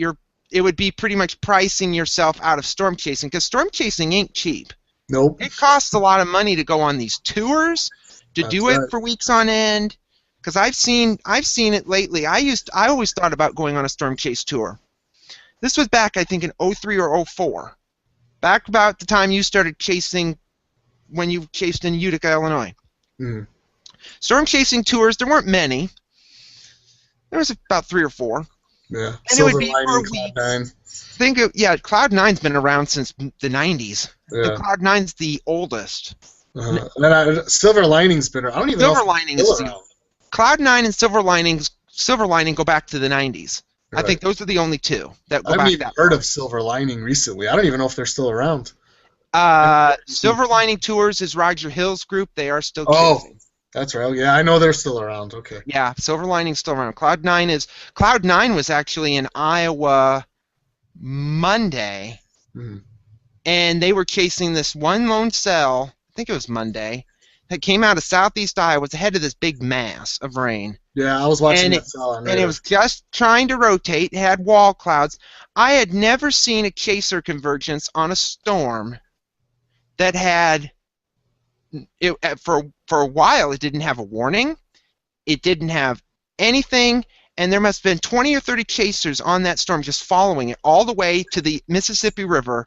It would be pretty much pricing yourself out of storm chasing, because storm chasing ain't cheap. Nope. It costs a lot of money to go on these tours, to do That's it right. for weeks on end. Because I've seen it lately. I always thought about going on a storm chase tour. This was back, I think, in 03 or 04. Back about the time you started chasing, when you chased in Utica, Illinois. Mm. Storm chasing tours, there weren't many. There was about 3 or 4. Yeah. And it would Silver be for a lining, week. Cloud9. Cloud9's been around since the 90s. Yeah. The Cloud9's the oldest. And then Silver Lining's been around. I don't even know Silver if Lining it's is still around. Cloud9 and Silver Lining go back to the 90s. Right. I think those are the only two that go I haven't back even that heard far. of Silver Lining recently. I don't even know if they're still around. Silver Lining Tours is Roger Hill's group. They are still Oh, chasing. that's right. Yeah, I know they're still around. Okay. Yeah, Silver Lining's still around. Cloud9 was actually in Iowa Monday, Mhm. and they were chasing this one lone cell. I think it was Monday. That came out of southeast Iowa. Was ahead of this big mass of rain. Yeah, I was watching And that cell on And it radar. was just trying to rotate. It had wall clouds. I had never seen a chaser convergence on a storm that had for a while. It didn't have a warning. It didn't have anything, and there must have been 20 or 30 chasers on that storm just following it all the way to the Mississippi River,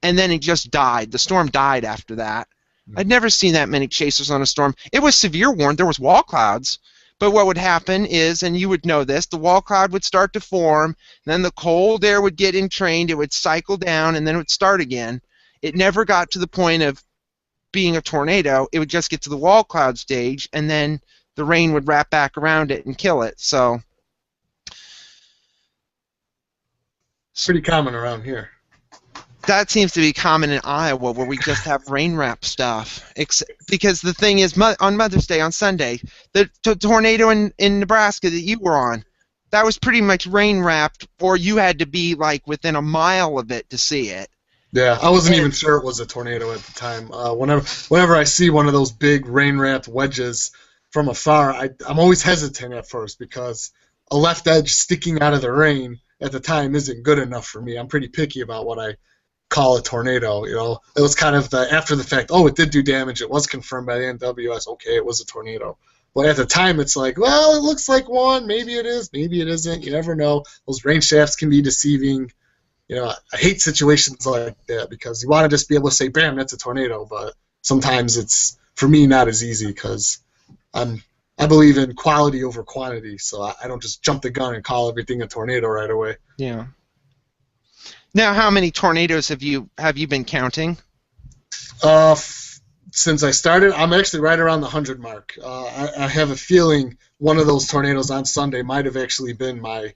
and then it just died. The storm died after that. I'd never seen that many chasers on a storm. It was severe warned. There was wall clouds. But what would happen is, and you would know this, the wall cloud would start to form, then the cold air would get entrained, it would cycle down, and then it would start again. It never got to the point of being a tornado. It would just get to the wall cloud stage, and then the rain would wrap back around it and kill it. So It's pretty common around here. that seems to be common in Iowa, where we just have rain wrap stuff. Because the thing is, on Mother's Day, on Sunday, the tornado in Nebraska that you were on, that was pretty much rain wrapped, or you had to be like within a mile of it to see it. Yeah, I wasn't even sure it was a tornado at the time. Whenever I see one of those big rain-wrapped wedges from afar, I'm always hesitant at first because a left edge sticking out of the rain at the time isn't good enough for me. I'm pretty picky about what I call a tornado. It was kind of after the fact. Oh, it did do damage. It was confirmed by the NWS. Okay, it was a tornado. But at the time, it's like, well, it looks like one. Maybe it is. Maybe it isn't. You never know. Those rain shafts can be deceiving. I hate situations like that because you want to just be able to say, bam, that's a tornado. But sometimes it's, for me, not as easy because I believe in quality over quantity. So I don't just jump the gun and call everything a tornado right away. Yeah. Now, how many tornadoes have you been counting? Since I started, I'm actually right around the 100 mark. I have a feeling one of those tornadoes on Sunday might have actually been my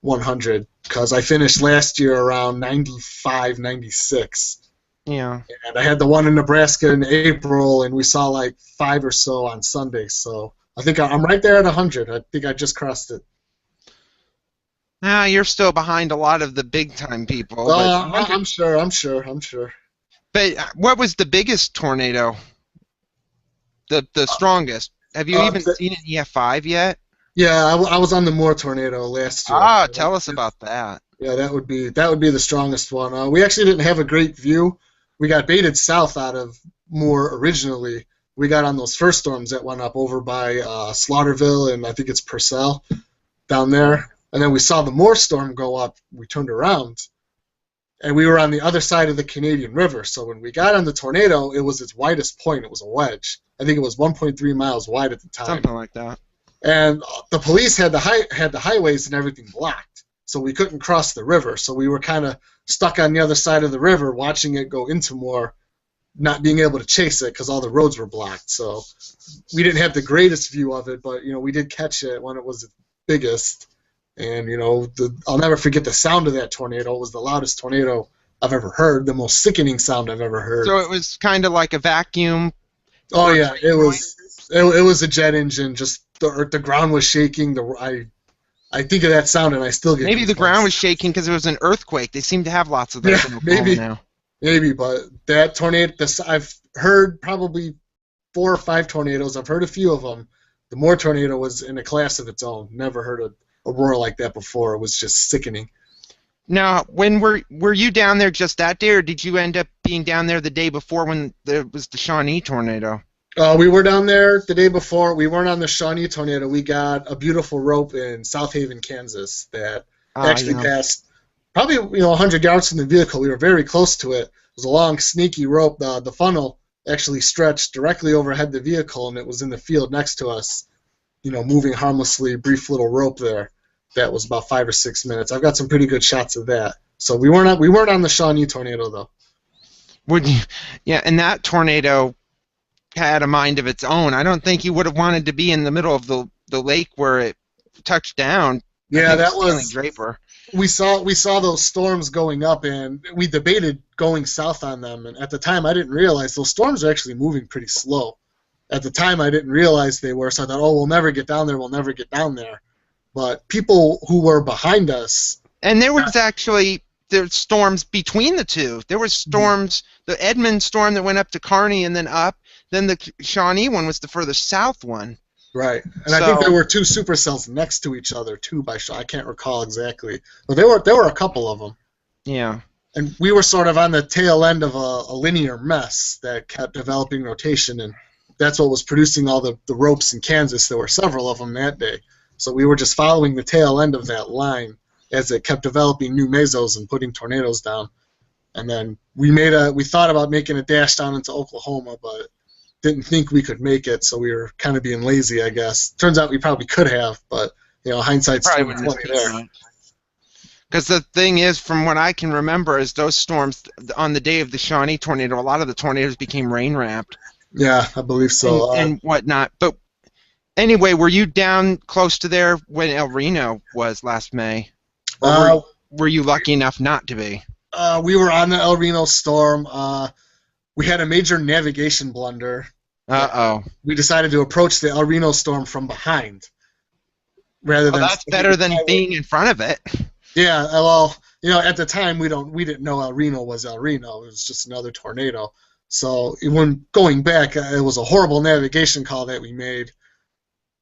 100 because I finished last year around 95, 96. Yeah. And I had the one in Nebraska in April, and we saw like 5 or so on Sunday. So I think I'm right there at 100. I think I just crossed it. Ah, you're still behind a lot of the big time people, but I'm sure. I'm sure. I'm sure. but what was the biggest tornado? The strongest? Have you Uh, even th- seen an EF5 yet? yeah, I was on the Moore tornado last year. Ah, tell us about that. Yeah, that would be the strongest one. We actually didn't have a great view. We got baited south out of Moore originally. We got on those first storms that went up over by Slaughterville and I think it's Purcell down there. And then we saw the Moore storm go up. We turned around and we were on the other side of the Canadian River. So when we got on the tornado, it was its widest point. It was a wedge. I think it was 1.3 miles wide at the time. Something like that. And the police had the highways and everything blocked, so we couldn't cross the river. So we were kind of stuck on the other side of the river, watching it go into Moore, not being able to chase it because all the roads were blocked. So we didn't have the greatest view of it, but we did catch it when it was its biggest. And I'll never forget the sound of that tornado. It was the loudest tornado I've ever heard, the most sickening sound I've ever heard. So it was kind of like a vacuum. Oh yeah, it was. It was a jet engine. Just the ground was shaking. I think of that sound and I still get Maybe the goosebumps. ground was shaking because it was an earthquake. They seem to have lots of those Yeah, in Oklahoma now. maybe, but that tornado. I've heard probably 4 or 5 tornadoes. I've heard a few of them. The Moore tornado was in a class of its own. Never heard a roar like that before. It was just sickening. Now, when were you down there just that day, or did you end up being down there the day before when there was the Shawnee tornado? We were down there the day before. We weren't on the Shawnee tornado. We got a beautiful rope in South Haven, Kansas that actually passed probably 100 yards from the vehicle. We were very close to it. It was a long, sneaky rope. The funnel actually stretched directly overhead the vehicle, and it was in the field next to us, moving harmlessly. Brief little rope there. That was about 5 or 6 minutes. I've got some pretty good shots of that. So we weren't on the Shawnee tornado though. Would you? Yeah, and that tornado had a mind of its own. I don't think you would have wanted to be in the middle of the lake where it touched down. Yeah, that was Draper. We saw those storms going up, and we debated going south on them. And at the time, I didn't realize those storms are actually moving pretty slow. At the time, I didn't realize they were. So I thought, oh, we'll never get down there. We'll never get down there. But people who were behind us. And there was actually storms between the two. There were storms, the Edmund storm that went up to Kearney and then up. Then the Shawnee one was the further south one. Right. And I think there were 2 supercells next to each other, too, I can't recall exactly. But there were a couple of them. Yeah. And we were sort of on the tail end of a linear mess that kept developing rotation, and that's what was producing all the ropes in Kansas. There were several of them that day. So we were just following the tail end of that line as it kept developing new mesos and putting tornadoes down. And then we thought about making a dash down into Oklahoma, but didn't think we could make it, so we were kind of being lazy, I guess. Turns out we probably could have, but hindsight's 20/20 there. Because the thing is, from what I can remember, is those storms on the day of the Shawnee tornado, a lot of the tornadoes became rain wrapped. Yeah, I believe so. And whatnot. But anyway, were you down close to there when El Reno was last May? Or were you lucky enough not to be? We were on the El Reno storm. We had a major navigation blunder. We decided to approach the El Reno storm from behind. Rather than that's better than being in front of it. Yeah, well, at the time we didn't know El Reno was El Reno. It was just another tornado. So when going back, it was a horrible navigation call that we made,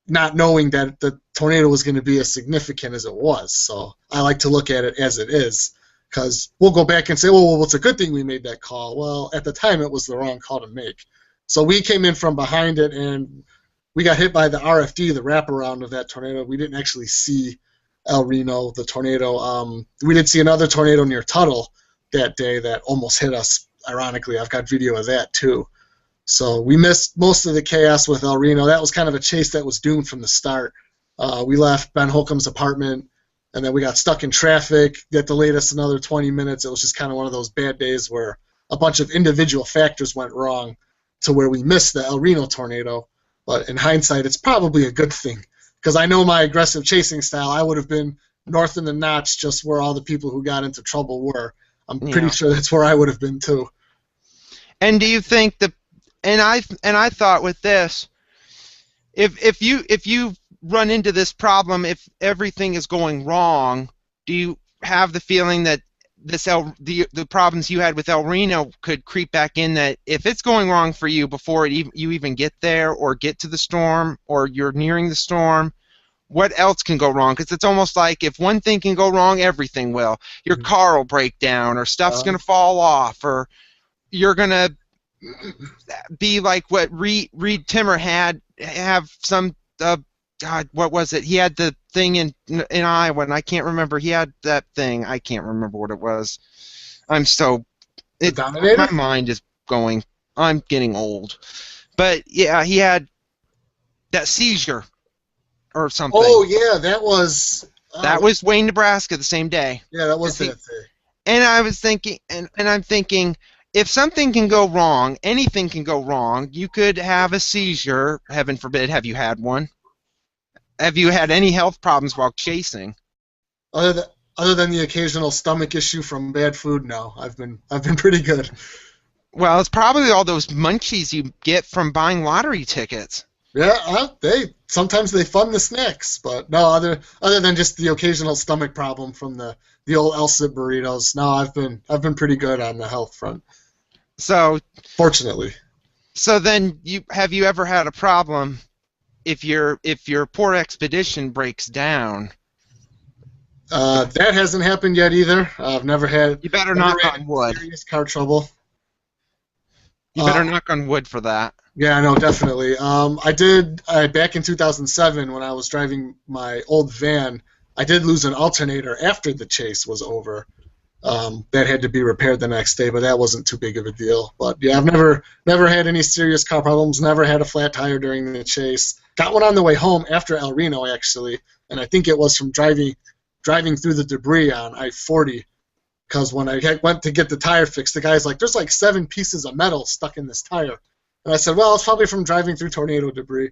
not knowing that the tornado was going to be as significant as it was. So I like to look at it as it is. Because we'll go back and say, well, it's a good thing we made that call. Well, at the time, it was the wrong call to make. So we came in from behind it, and we got hit by the RFD, the wraparound of that tornado. We didn't actually see El Reno, the tornado. We did see another tornado near Tuttle that day that almost hit us, ironically. I've got video of that, too. So we missed most of the chaos with El Reno. That was kind of a chase that was doomed from the start. We left Ben Holcomb's apartment, and then we got stuck in traffic. That delayed us another 20 minutes. It was just kind of one of those bad days where a bunch of individual factors went wrong to where we missed the El Reno tornado. But in hindsight, it's probably a good thing, because I know my aggressive chasing style, I would have been north in the notch just where all the people who got into trouble were. I'm pretty sure that's where I would have been too. And do you think and I thought with this, if you run into this problem, if everything is going wrong, do you have the feeling that the problems you had with El Reno could creep back in, that if it's going wrong for you before you even get there or get to the storm or you're nearing the storm, what else can go wrong? Because it's almost like if one thing can go wrong, everything will. Your car will break down, or stuff's going to fall off, or you're going to be like what Reed Timmer have some God, what was it? He had the thing in Iowa, and I can't remember. He had that thing. I can't remember what it was. My mind is going. I'm getting old. But yeah, he had that seizure or something. Oh yeah, that was Wayne, Nebraska, the same day. Yeah, that was that day. And I was thinking, and I'm thinking, if something can go wrong, anything can go wrong. You could have a seizure, heaven forbid. Have you had one? Have you had any health problems while chasing? Other than the occasional stomach issue from bad food, no. I've been pretty good. Well, it's probably all those munchies you get from buying lottery tickets. Yeah, sometimes they fund the snacks, but no, other than just the occasional stomach problem from the old El Cid burritos. No, I've been pretty good on the health front. So, fortunately. So then, have you ever had a problem if your poor expedition breaks down? That hasn't happened yet either. I've never had. You better knock on wood. Serious car trouble. You better knock on wood for that. Yeah, no, definitely. I did back in 2007 when I was driving my old van. I did lose an alternator after the chase was over. That had to be repaired the next day, but that wasn't too big of a deal. But yeah, I've never had any serious car problems. Never had a flat tire during the chase. Got one on the way home after El Reno actually, and I think it was from driving through the debris on I-40. Because when I went to get the tire fixed, the guy's like, "There's like 7 pieces of metal stuck in this tire," and I said, "Well, it's probably from driving through tornado debris."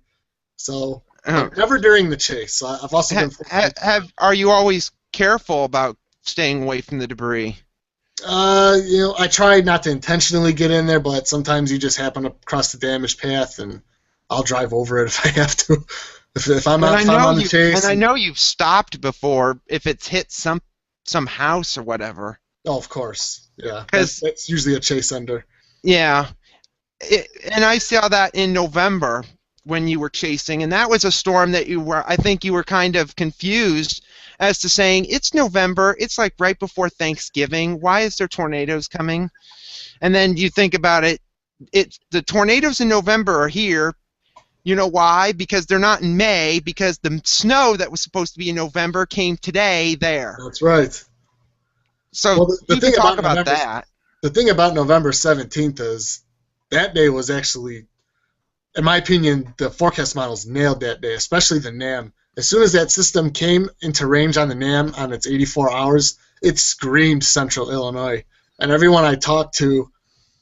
So never during the chase. I've also been. Are you always careful about staying away from the debris? I try not to intentionally get in there, but sometimes you just happen to cross the damaged path, and I'll drive over it if I have to. If I'm on the chase. And I know you've stopped before if it's hit some house or whatever. Oh, of course. Yeah. That's usually a chase ender. Yeah. And I saw that in November when you were chasing, and that was a storm that I think you were kind of confused as to saying, it's November, it's like right before Thanksgiving, why is there tornadoes coming? And then you think about it, the tornadoes in November are here. You know why? Because they're not in May, because the snow that was supposed to be in November came today there. That's right. So you can talk about that. The thing about November 17th is that day was actually, in my opinion, the forecast models nailed that day, especially the NAM. As soon as that system came into range on the NAM on its 84 hours, it screamed Central Illinois. And everyone I talked to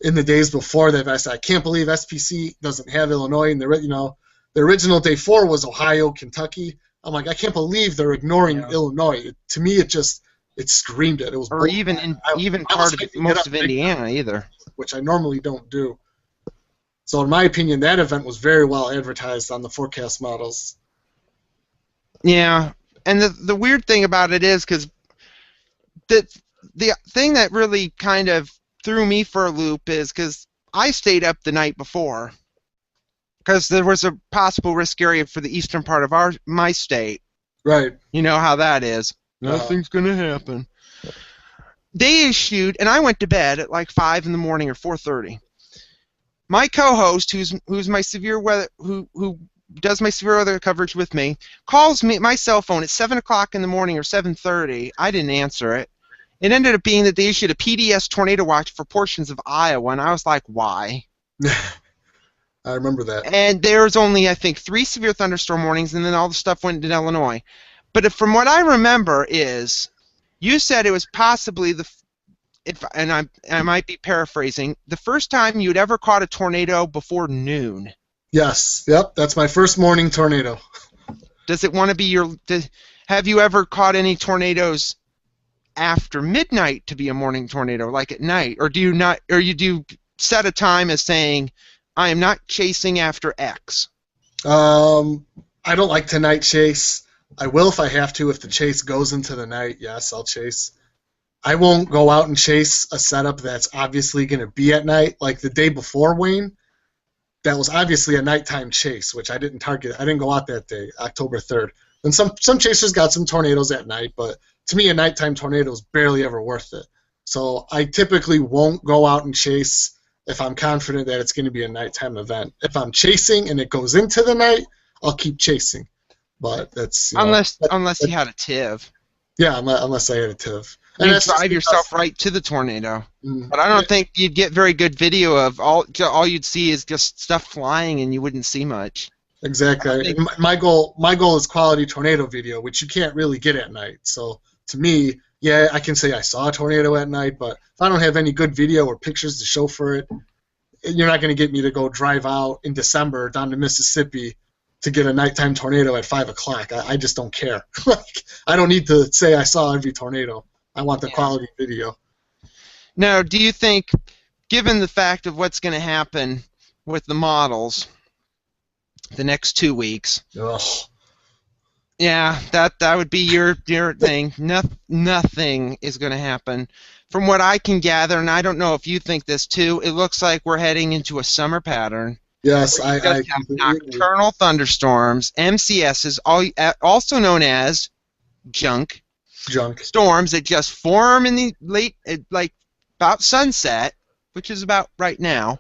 in the days before that, I said, I can't believe SPC doesn't have Illinois. And the original day 4 was Ohio, Kentucky. I'm like, I can't believe they're ignoring Illinois. To me, it screamed it. It was, or even part of most of Indiana either, which I normally don't do. So in my opinion, that event was very well advertised on the forecast models. Yeah, and the weird thing about it is, because the thing that really kind of threw me for a loop is because I stayed up the night before because there was a possible risk area for the eastern part of my state. Right. You know how that is. Nothing's going to happen. They issued, and I went to bed at like 5 in the morning or 4:30. My co-host, who's my severe weather, who does my severe weather coverage with me, calls me my cell phone at 7 o'clock in the morning or 7:30. I didn't answer it. It ended up being that they issued a PDS tornado watch for portions of Iowa, and I was like, why? I remember that. And there was only, I think, 3 severe thunderstorm warnings, and then all the stuff went to Illinois. But from what I remember is, you said it was possibly I might be paraphrasing, the first time you'd ever caught a tornado before noon. Yes. Yep. That's my first morning tornado. Does it want to be have you ever caught any tornadoes after midnight to be a morning tornado, like at night, or do you set a time as saying, I am not chasing after X? I don't like to night chase. I will if I have to. If the chase goes into the night, yes, I'll chase. I won't go out and chase a setup that's obviously going to be at night. Like the day before Wayne, that was obviously a nighttime chase, which I didn't target. I didn't go out that day, October 3rd. And some chasers got some tornadoes at night, but to me, a nighttime tornado is barely ever worth it. So I typically won't go out and chase if I'm confident that it's going to be a nighttime event. If I'm chasing and it goes into the night, I'll keep chasing. But that's unless you had a TIV. Yeah, unless I had a TIV. And you drive yourself right to the tornado. But I don't think you'd get very good video of all you'd see is just stuff flying and you wouldn't see much. Exactly. My goal is quality tornado video, which you can't really get at night. So to me, yeah, I can say I saw a tornado at night, but if I don't have any good video or pictures to show for it, you're not going to get me to go drive out in December down to Mississippi to get a nighttime tornado at 5 o'clock. I just don't care. I don't need to say I saw every tornado. I want the quality video. Now, do you think, given the fact of what's going to happen with the models the next 2 weeks, yeah, that would be your thing. Nothing is going to happen. From what I can gather, and I don't know if you think this too, it looks like we're heading into a summer pattern. Yes, I have nocturnal thunderstorms, MCSs, also known as junk storms that just form in the late, like about sunset, which is about right now,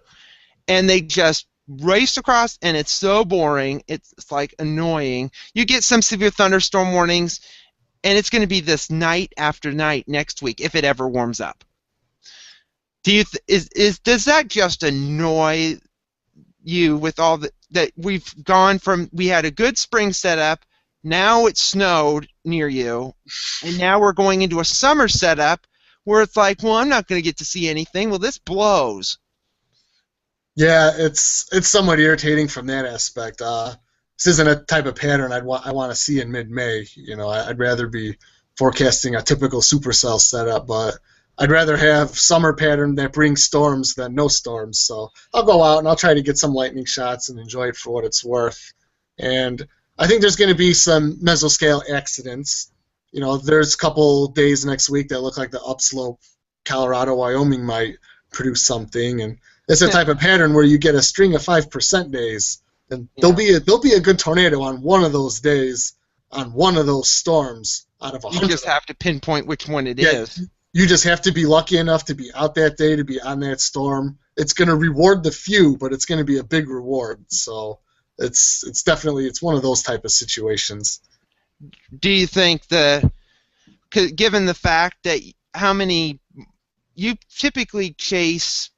and they just race across, and it's so boring. It's like annoying. You get some severe thunderstorm warnings, and it's going to be this night after night next week if it ever warms up. Does that just annoy you with all that we've gone from? We had a good spring setup, now it snowed near you, and now we're going into a summer setup where it's like, well, I'm not going to get to see anything. Well, this blows. Yeah, it's somewhat irritating from that aspect. This isn't a type of pattern I want to see in mid-May. You know, I'd rather be forecasting a typical supercell setup, but I'd rather have summer pattern that brings storms than no storms. So I'll go out and I'll try to get some lightning shots and enjoy it for what it's worth. And I think there's going to be some mesoscale accidents. You know, there's a couple days next week that look like the upslope, Colorado, Wyoming might produce something, and it's a type of pattern where you get a string of 5% days, and there'll be a good tornado on one of those days, on one of those storms out of 100. You just have to pinpoint which one it is. You just have to be lucky enough to be out that day, to be on that storm. It's going to reward the few, but it's going to be a big reward. So it's definitely one of those type of situations. Do you think given the fact that how many you typically chase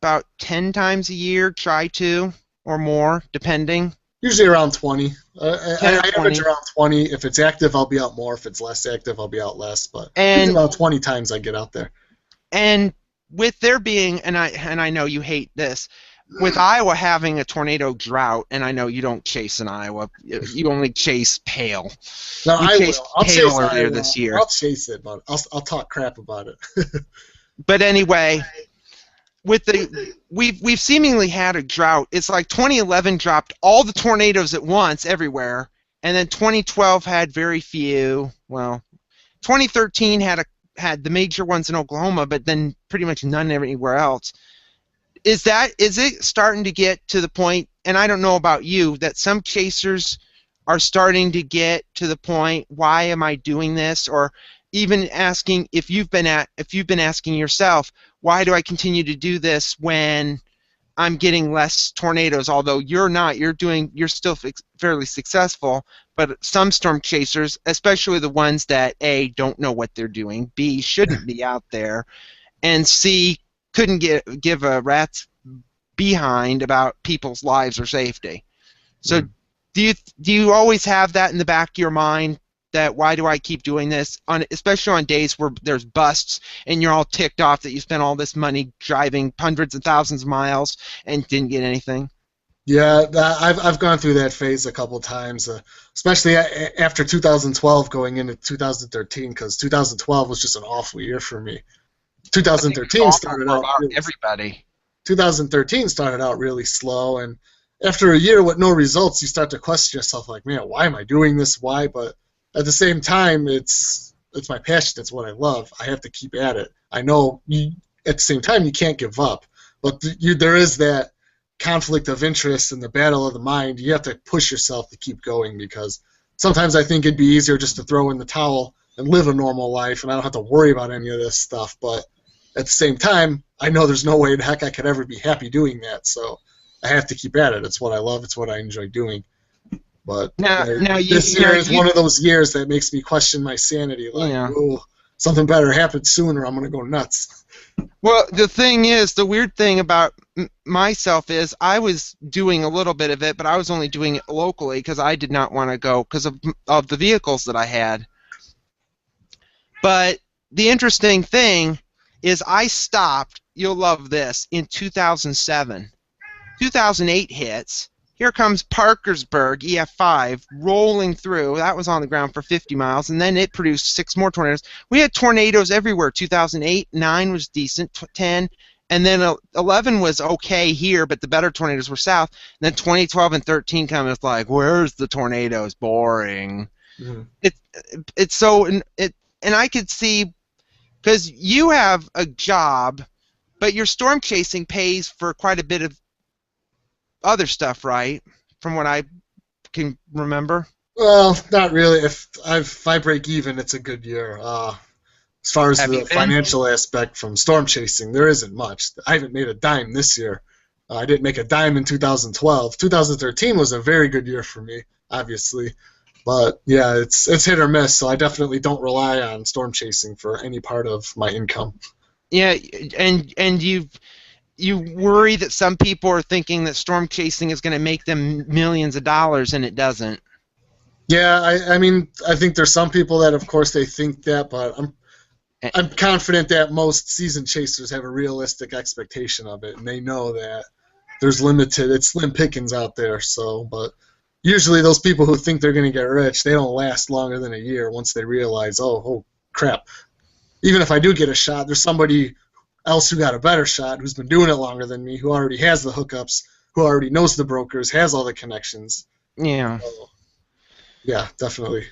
about 10 times a year, try to, or more, depending? Usually around 20. I average around 20. If it's active, I'll be out more. If it's less active, I'll be out less. But usually about 20 times I get out there. And with there being, and I know you hate this, with Iowa having a tornado drought, and I know you don't chase in Iowa, you only chase Pale. No, I will. I'll chase earlier Iowa. this year. I'll chase it, but I'll talk crap about it. But anyway, we've seemingly had a drought. It's like 2011 dropped all the tornadoes at once everywhere, and then 2012 had very few. Well, 2013 had the major ones in Oklahoma, but then pretty much none anywhere else. Is it starting to get to the point, and I don't know about you, that some chasers are starting to get to the point, why am I doing this? Or even asking, if you've been asking yourself, why do I continue to do this when I'm getting less tornadoes? Although you're not, you're still fairly successful, but some storm chasers, especially the ones that A, don't know what they're doing, B, shouldn't be out there, and C, couldn't give a rat's behind about people's lives or safety. So do you always have that in the back of your mind, that why do I keep doing this, especially on days where there's busts and you're all ticked off that you spent all this money driving hundreds of thousands of miles and didn't get anything? Yeah, I've gone through that phase a couple times, especially after 2012 going into 2013, because 2012 was just an awful year for me. 2013 started out everybody. 2013 started out really slow, and after a year with no results, you start to question yourself, like, man, why am I doing this? Why? But at the same time, it's my passion. It's what I love. I have to keep at it. I know at the same time you can't give up, but there is that conflict of interest and the battle of the mind. You have to push yourself to keep going because sometimes I think it'd be easier just to throw in the towel and live a normal life, and I don't have to worry about any of this stuff. But at the same time, I know there's no way in heck I could ever be happy doing that. So I have to keep at it. It's what I love. It's what I enjoy doing. But this year is one of those years that makes me question my sanity. Like, oh, something better happened soon, or I'm going to go nuts. Well, the thing is, the weird thing about myself is I was doing a little bit of it, but I was only doing it locally because I did not want to go because of the vehicles that I had. But the interesting thing is I stopped, you'll love this, in 2007. 2008 hits. Here comes Parkersburg, EF5, rolling through. That was on the ground for 50 miles, and then it produced 6 more tornadoes. We had tornadoes everywhere. 2008, 9 was decent, 10, and then 11 was okay here, but the better tornadoes were south. And then 2012 and 13 come, it's like, where's the tornadoes? Boring. Mm-hmm. It's so, and I could see, because you have a job, but your storm chasing pays for quite a bit of other stuff, right? From what I can remember. Well, not really. If I break even, it's a good year. As far as the financial aspect from storm chasing, there isn't much. I haven't made a dime this year. I didn't make a dime in 2012. 2013 was a very good year for me, obviously. But yeah, it's hit or miss. So I definitely don't rely on storm chasing for any part of my income. Yeah, and you worry that some people are thinking that storm chasing is going to make them millions of dollars, and it doesn't. Yeah, I mean, I think there's some people that, of course, they think that, but I'm confident that most seasoned chasers have a realistic expectation of it, and they know that it's slim pickings out there. So, but usually those people who think they're going to get rich, they don't last longer than a year once they realize, oh crap. Even if I do get a shot, there's somebody else who got a better shot, who's been doing it longer than me, who already has the hookups, who already knows the brokers, has all the connections. Yeah. So, yeah, definitely.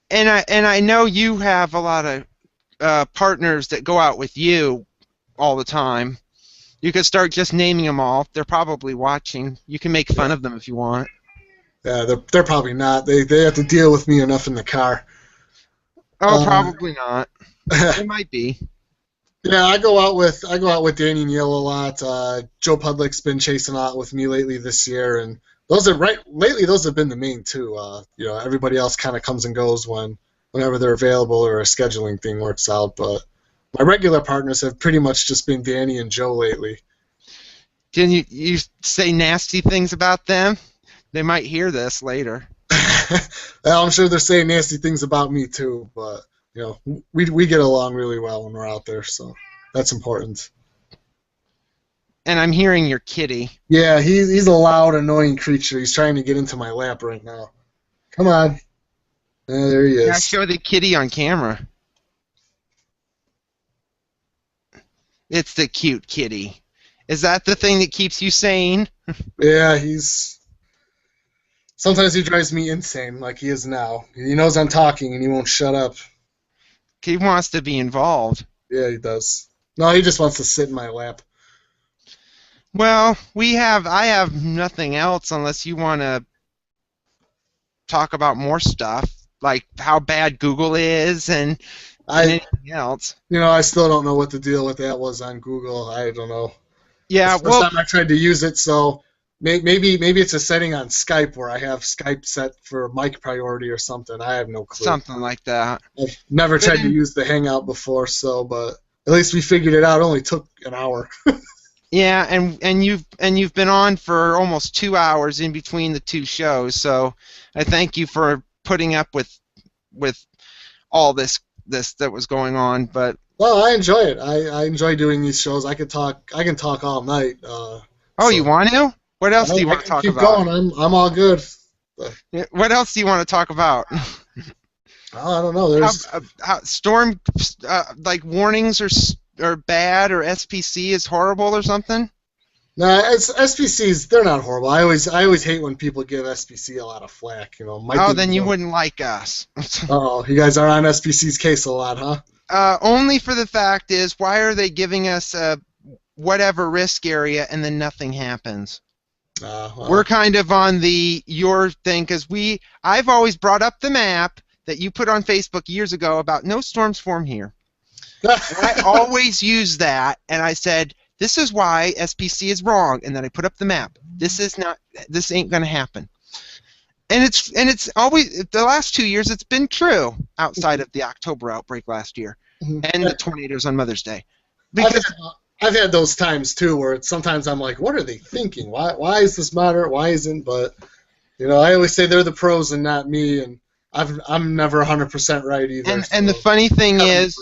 And I know you have a lot of partners that go out with you all the time. You could start just naming them all. They're probably watching. You can make fun of them if you want. Yeah, they're probably not. They have to deal with me enough in the car. Oh, probably not. They might be. Yeah, I go out with Danny Neal a lot. Joe Pudlick's been chasing a lot with me lately this year, and those have been the main two. Everybody else kind of comes and goes whenever they're available or a scheduling thing works out. But my regular partners have pretty much just been Danny and Joe lately. Can you say nasty things about them? They might hear this later. Well, I'm sure they're saying nasty things about me too, but we get along really well when we're out there, so that's important. And I'm hearing your kitty. Yeah, he's a loud, annoying creature. He's trying to get into my lap right now. Come on. There he is. Yeah, show the kitty on camera. It's the cute kitty. Is that the thing that keeps you sane? Yeah, sometimes he drives me insane, like he is now. He knows I'm talking, and he won't shut up. He wants to be involved. Yeah, he does. No, he just wants to sit in my lap. Well, I have nothing else unless you want to talk about more stuff, like how bad Google is and anything else. I still don't know what the deal with that was on Google. I don't know. Yeah, it's the first time I tried to use it, so maybe it's a setting on Skype where I have Skype set for mic priority or something. I have no clue. Something like that. I've never tried to use the Hangout before, but at least we figured it out. It only took an hour. Yeah, and you've been on for almost 2 hours in between the two shows, so I thank you for putting up with all this that was going on. But well, I enjoy it. I enjoy doing these shows. I can talk all night. You want to? What else do you want to talk about? Keep going. I'm all good. What else do you want to talk about? I don't know. There's how storm like warnings are bad, or SPC is horrible or something? No, it's SPCs. They're not horrible. I always hate when people give SPC a lot of flack. My Oh, thing then is, you wouldn't like us. oh, you guys are on SPC's case a lot, huh? Only for the fact is, why are they giving us a whatever risk area and then nothing happens? We're Well. kind of on your thing because I've always brought up the map that you put on Facebook years ago about no storms form here. And I always use that, and I said, this is why SPC is wrong, and then I put up the map. This ain't gonna happen. And it's always, the last 2 years it's been true outside of the October outbreak last year and the tornadoes on Mother's Day. Because I've had those times too where sometimes I'm like, what are they thinking? Why is this moderate? Why isn't? But I always say they're the pros and not me, and I'm never 100% right either. And the funny thing is,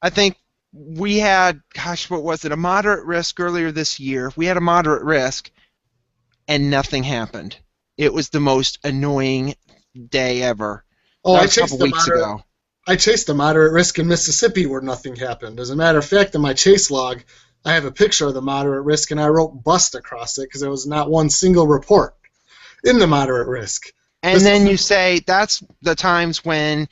I think we had, gosh, what was it? A moderate risk earlier this year. We had a moderate risk, and nothing happened. It was the most annoying day ever. Oh, I chased the moderate. I chased a moderate risk in Mississippi where nothing happened. As a matter of fact, in my chase log, I have a picture of the moderate risk, and I wrote bust across it because there was not one single report in the moderate risk. And then you say that's the times when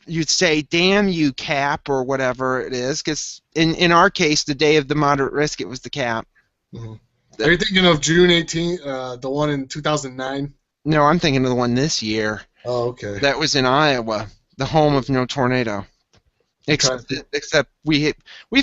you'd say, damn you, cap, or whatever it is, because in our case, the day of the moderate risk, it was the cap. Mm-hmm. Are you thinking of June 18th, the one in 2009? No, I'm thinking of the one this year. Oh, okay. That was in Iowa, the home of no tornado. Except we've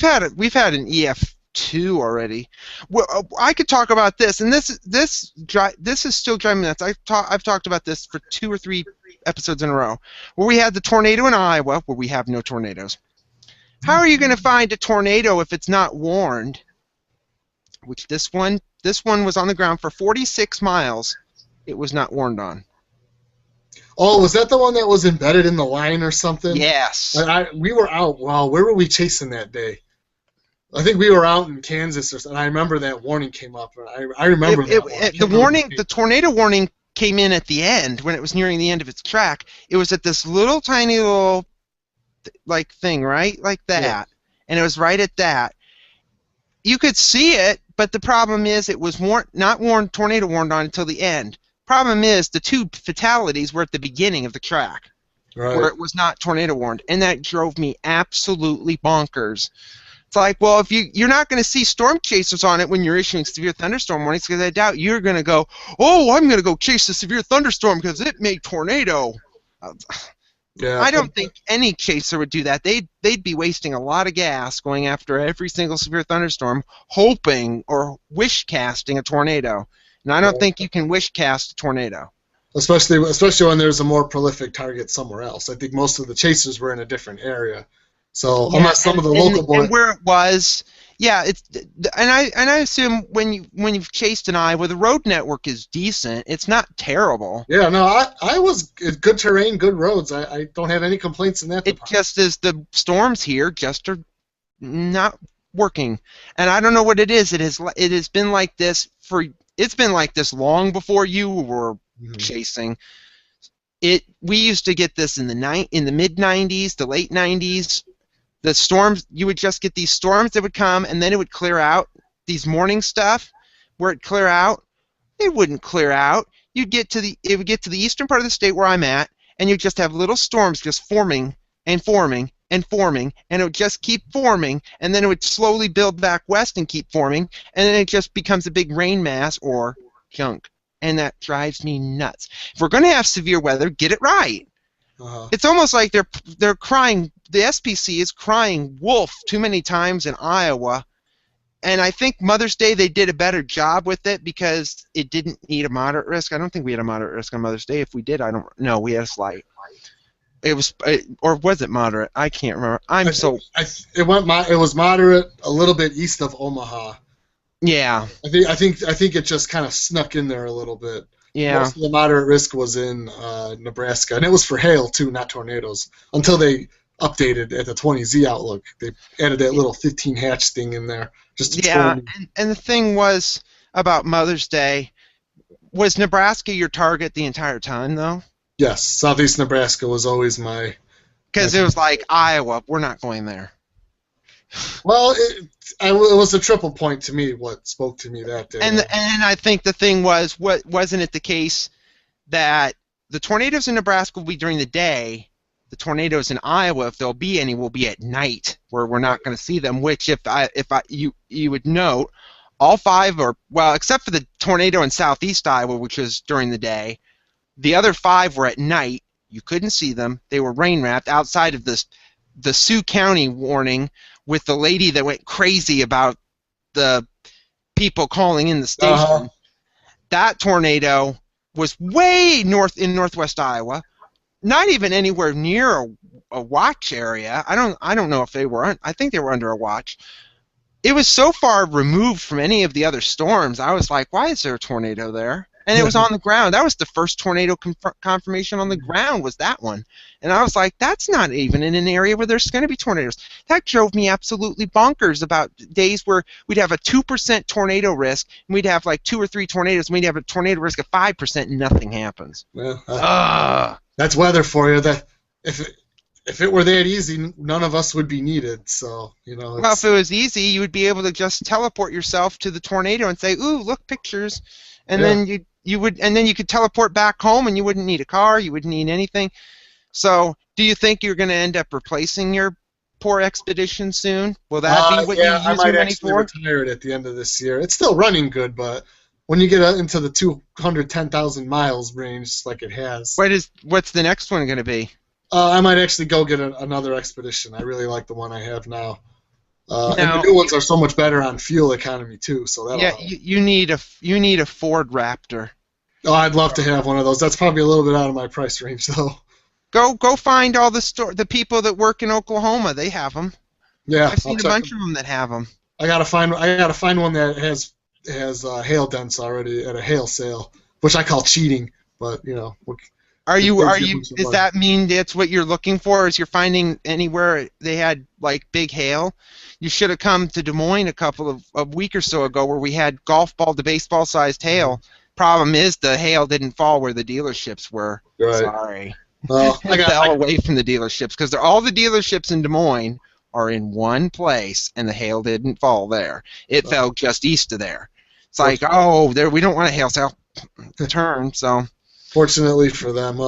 had an EF2 already. Well, I could talk about this, and this is still driving me nuts. I've talked about this for 2 or 3 episodes in a row, where we had the tornado in Iowa, where we have no tornadoes. How are you going to find a tornado if it's not warned? Which this one was on the ground for 46 miles. It was not warned on. Oh, was that the one that was embedded in the line or something? Yes. We were out. Wow, where were we chasing that day? I think we were out in Kansas or something. I remember that warning came up. I remember that the tornado warning came in at the end when it was nearing the end of its track. It was at this little tiny little thing, right? Like that. Yeah. And it was right at that. You could see it, but the problem is it was tornado warned on until the end. Problem is the 2 fatalities were at the beginning of the track, right, where it was not tornado warned, and that drove me absolutely bonkers. It's like, well, if you're not going to see storm chasers on it when you're issuing severe thunderstorm warnings, because I doubt you're going to go, oh, I'm going to go chase the severe thunderstorm because it made tornado. Yeah, I don't think any chaser would do that. They'd be wasting a lot of gas going after every single severe thunderstorm, hoping or wish casting a tornado. And I don't think you can wish cast a tornado. Especially when there's a more prolific target somewhere else. I think most of the chasers were in a different area. So unless some of the local boys, and where it was, yeah, and I assume when you've chased an Iowa, the road network is decent. It's not terrible. Yeah, no, I was good terrain, good roads. I don't have any complaints in that department. It just is the storms here just are not working, and I don't know what it is. It has been like this It's been like this long before you were chasing. We used to get this in the mid 90s, the late 90s. The storms, you would just get these storms that would come, and then it would clear out. These morning stuff, where it clear out, it wouldn't clear out. It would get to the eastern part of the state where I'm at, and you'd just have little storms just forming and forming and forming, and it would just keep forming, and then it would slowly build back west and keep forming, and then it just becomes a big rain mass or chunk, and that drives me nuts. If we're going to have severe weather, get it right. It's almost like they're crying. The SPC is crying wolf too many times in Iowa, and I think Mother's Day they did a better job with it because it didn't need a moderate risk. I don't think we had a moderate risk on Mother's Day. If we did, I don't know. We had a slight. Or was it moderate? I can't remember. It was moderate a little bit east of Omaha. Yeah. I think it just kind of snuck in there a little bit. Yeah. Most of the moderate risk was in Nebraska, and it was for hail too, not tornadoes. Until they updated at the 20Z outlook, they added that little 15 hatch thing in there. And the thing was about Mother's Day, was Nebraska your target the entire time though? Yes, southeast Nebraska was always my. Because it was like Iowa, we're not going there. Well, it was a triple point to me. What spoke to me that day. And I think the thing was, wasn't it the case that the tornadoes in Nebraska will be during the day? The tornadoes in Iowa, if there'll be any, will be at night, where we're not going to see them. Which, you would note, all five are, well, except for the tornado in southeast Iowa, which was during the day. The other five were at night. You couldn't see them. They were rain wrapped outside of the Sioux County warning with the lady that went crazy about the people calling in the station. Uh-huh. That tornado was way north in northwest Iowa, not even anywhere near a watch area. I don't know if they were. I think they were under a watch. It was so far removed from any of the other storms. I was like, why is there a tornado there? And it was on the ground. That was the first tornado confirmation on the ground, was that one. And I was like, that's not even in an area where there's going to be tornadoes. That drove me absolutely bonkers about days where we'd have a 2% tornado risk, and we'd have like 2 or 3 tornadoes, and we'd have a tornado risk of 5%, and nothing happens. Well, that's weather for you. That if it were that easy, none of us would be needed. So, Well, if it was easy, you would be able to just teleport yourself to the tornado and say, "Ooh, look, pictures," and then you could teleport back home, and you wouldn't need a car, you wouldn't need anything. So, do you think you're going to end up replacing your poor expedition soon? Will that be what you use I might your money actually for? retire it at the end of this year. It's still running good, but when you get into the 210,000 miles range, like it has, What's the next one going to be? I might actually go get another expedition. I really like the one I have now. And Now, the new ones are so much better on fuel economy too. So that'll help. you need a Ford Raptor. Oh, I'd love to have one of those. That's probably a little bit out of my price range, though. Go find all the people that work in Oklahoma. They have them. Yeah, I've seen a bunch of them that have them. I gotta find one that has hail dents already at a hail sale, which I call cheating. But Does that mean that's what you're looking for? Is you're finding anywhere they had like big hail? You should have come to Des Moines a week or so ago, where we had golf ball to baseball sized hail. Problem is, the hail didn't fall where the dealerships were. Right. Sorry. Well, It fell away from the dealerships, because all the dealerships in Des Moines are in one place, and the hail didn't fall there. It fell just east of there. It's like, we don't want a hail sale turn, so. Fortunately for them,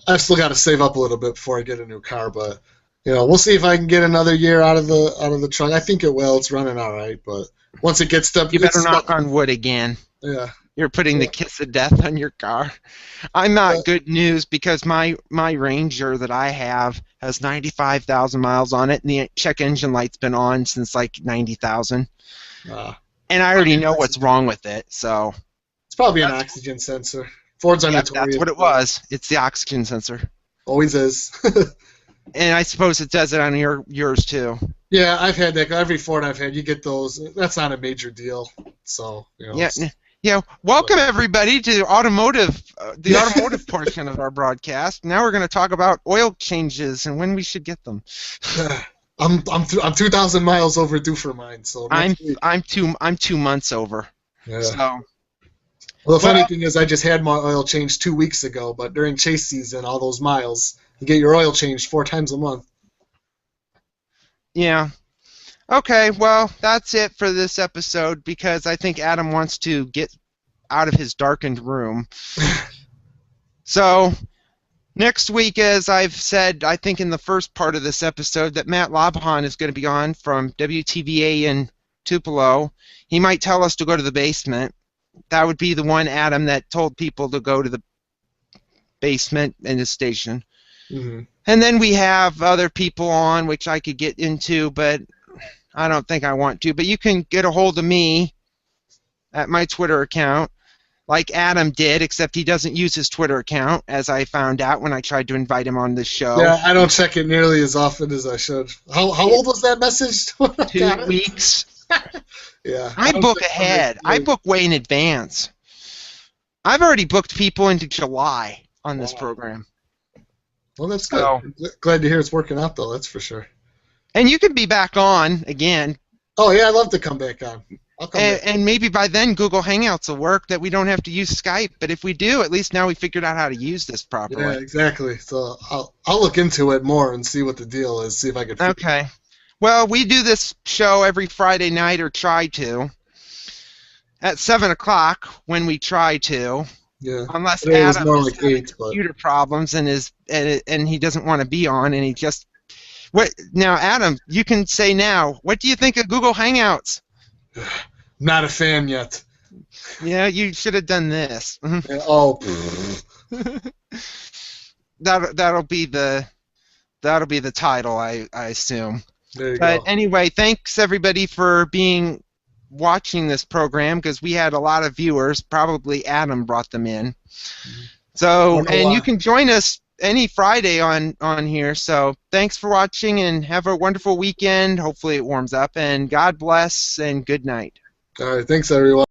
I've still got to save up a little bit before I get a new car, but we'll see if I can get another year out of the truck. I think it will. It's running all right, but once it gets stuck, you better knock on wood again. Yeah. You're putting the kiss of death on your car. I'm not good news, because my Ranger that I have has 95,000 miles on it, and the check engine light's been on since like 90,000. And I already know what's wrong with it, so. It's probably an oxygen sensor. Fords are notorious. That's what it was. It's the oxygen sensor. Always is. And I suppose it does it on yours too. Yeah, I've had that. Every Ford I've had, you get those. That's not a major deal. So, Yeah. Welcome everybody to the automotive portion of our broadcast. Now we're going to talk about oil changes and when we should get them. I'm 2,000 miles overdue for mine. So I'm 2 months over. Yeah. So. Well, the funny thing is, I just had my oil changed 2 weeks ago, but during chase season, all those miles, you get your oil changed 4 times a month. Yeah. Okay, well, that's it for this episode, because I think Adam wants to get out of his darkened room. So, next week, as I've said, I think in the first part of this episode, that Matt Labhan is going to be on from WTVA in Tupelo. He might tell us to go to the basement. That would be the one, Adam, that told people to go to the basement in the station. Mm-hmm. And then we have other people on, which I could get into, but I don't think I want to. But you can get a hold of me at my Twitter account, like Adam did, except he doesn't use his Twitter account, as I found out when I tried to invite him on the show. Yeah, I don't check it nearly as often as I should. How old was that message? 2 weeks. Yeah. I book ahead. I book way in advance. I've already booked people into July on this program. Well, that's good. Glad to hear it's working out, though. That's for sure. And you can be back on again. Oh, yeah, I'd love to come back on. I'll come back. And maybe by then Google Hangouts will work, that we don't have to use Skype. But if we do, at least now we figured out how to use this properly. Yeah, exactly. So I'll look into it more and see what the deal is, see if I can figure it out. Okay. Well, we do this show every Friday night, or try to, at 7 o'clock when we try to, Yeah. unless Today was Adam more is like having 8, but computer problems and he doesn't want to be on, and he just... What now, Adam? You can say now. What do you think of Google Hangouts? not a fan yet. Yeah, you should have done this. Oh, That'll be the title, I assume. there you But go. anyway, thanks everybody for watching this program, because we had a lot of viewers. Probably Adam brought them in. So, Don't know and you why. can join us any Friday on here. So thanks for watching, and have a wonderful weekend. Hopefully it warms up, and God bless, and good night. All right, thanks everyone.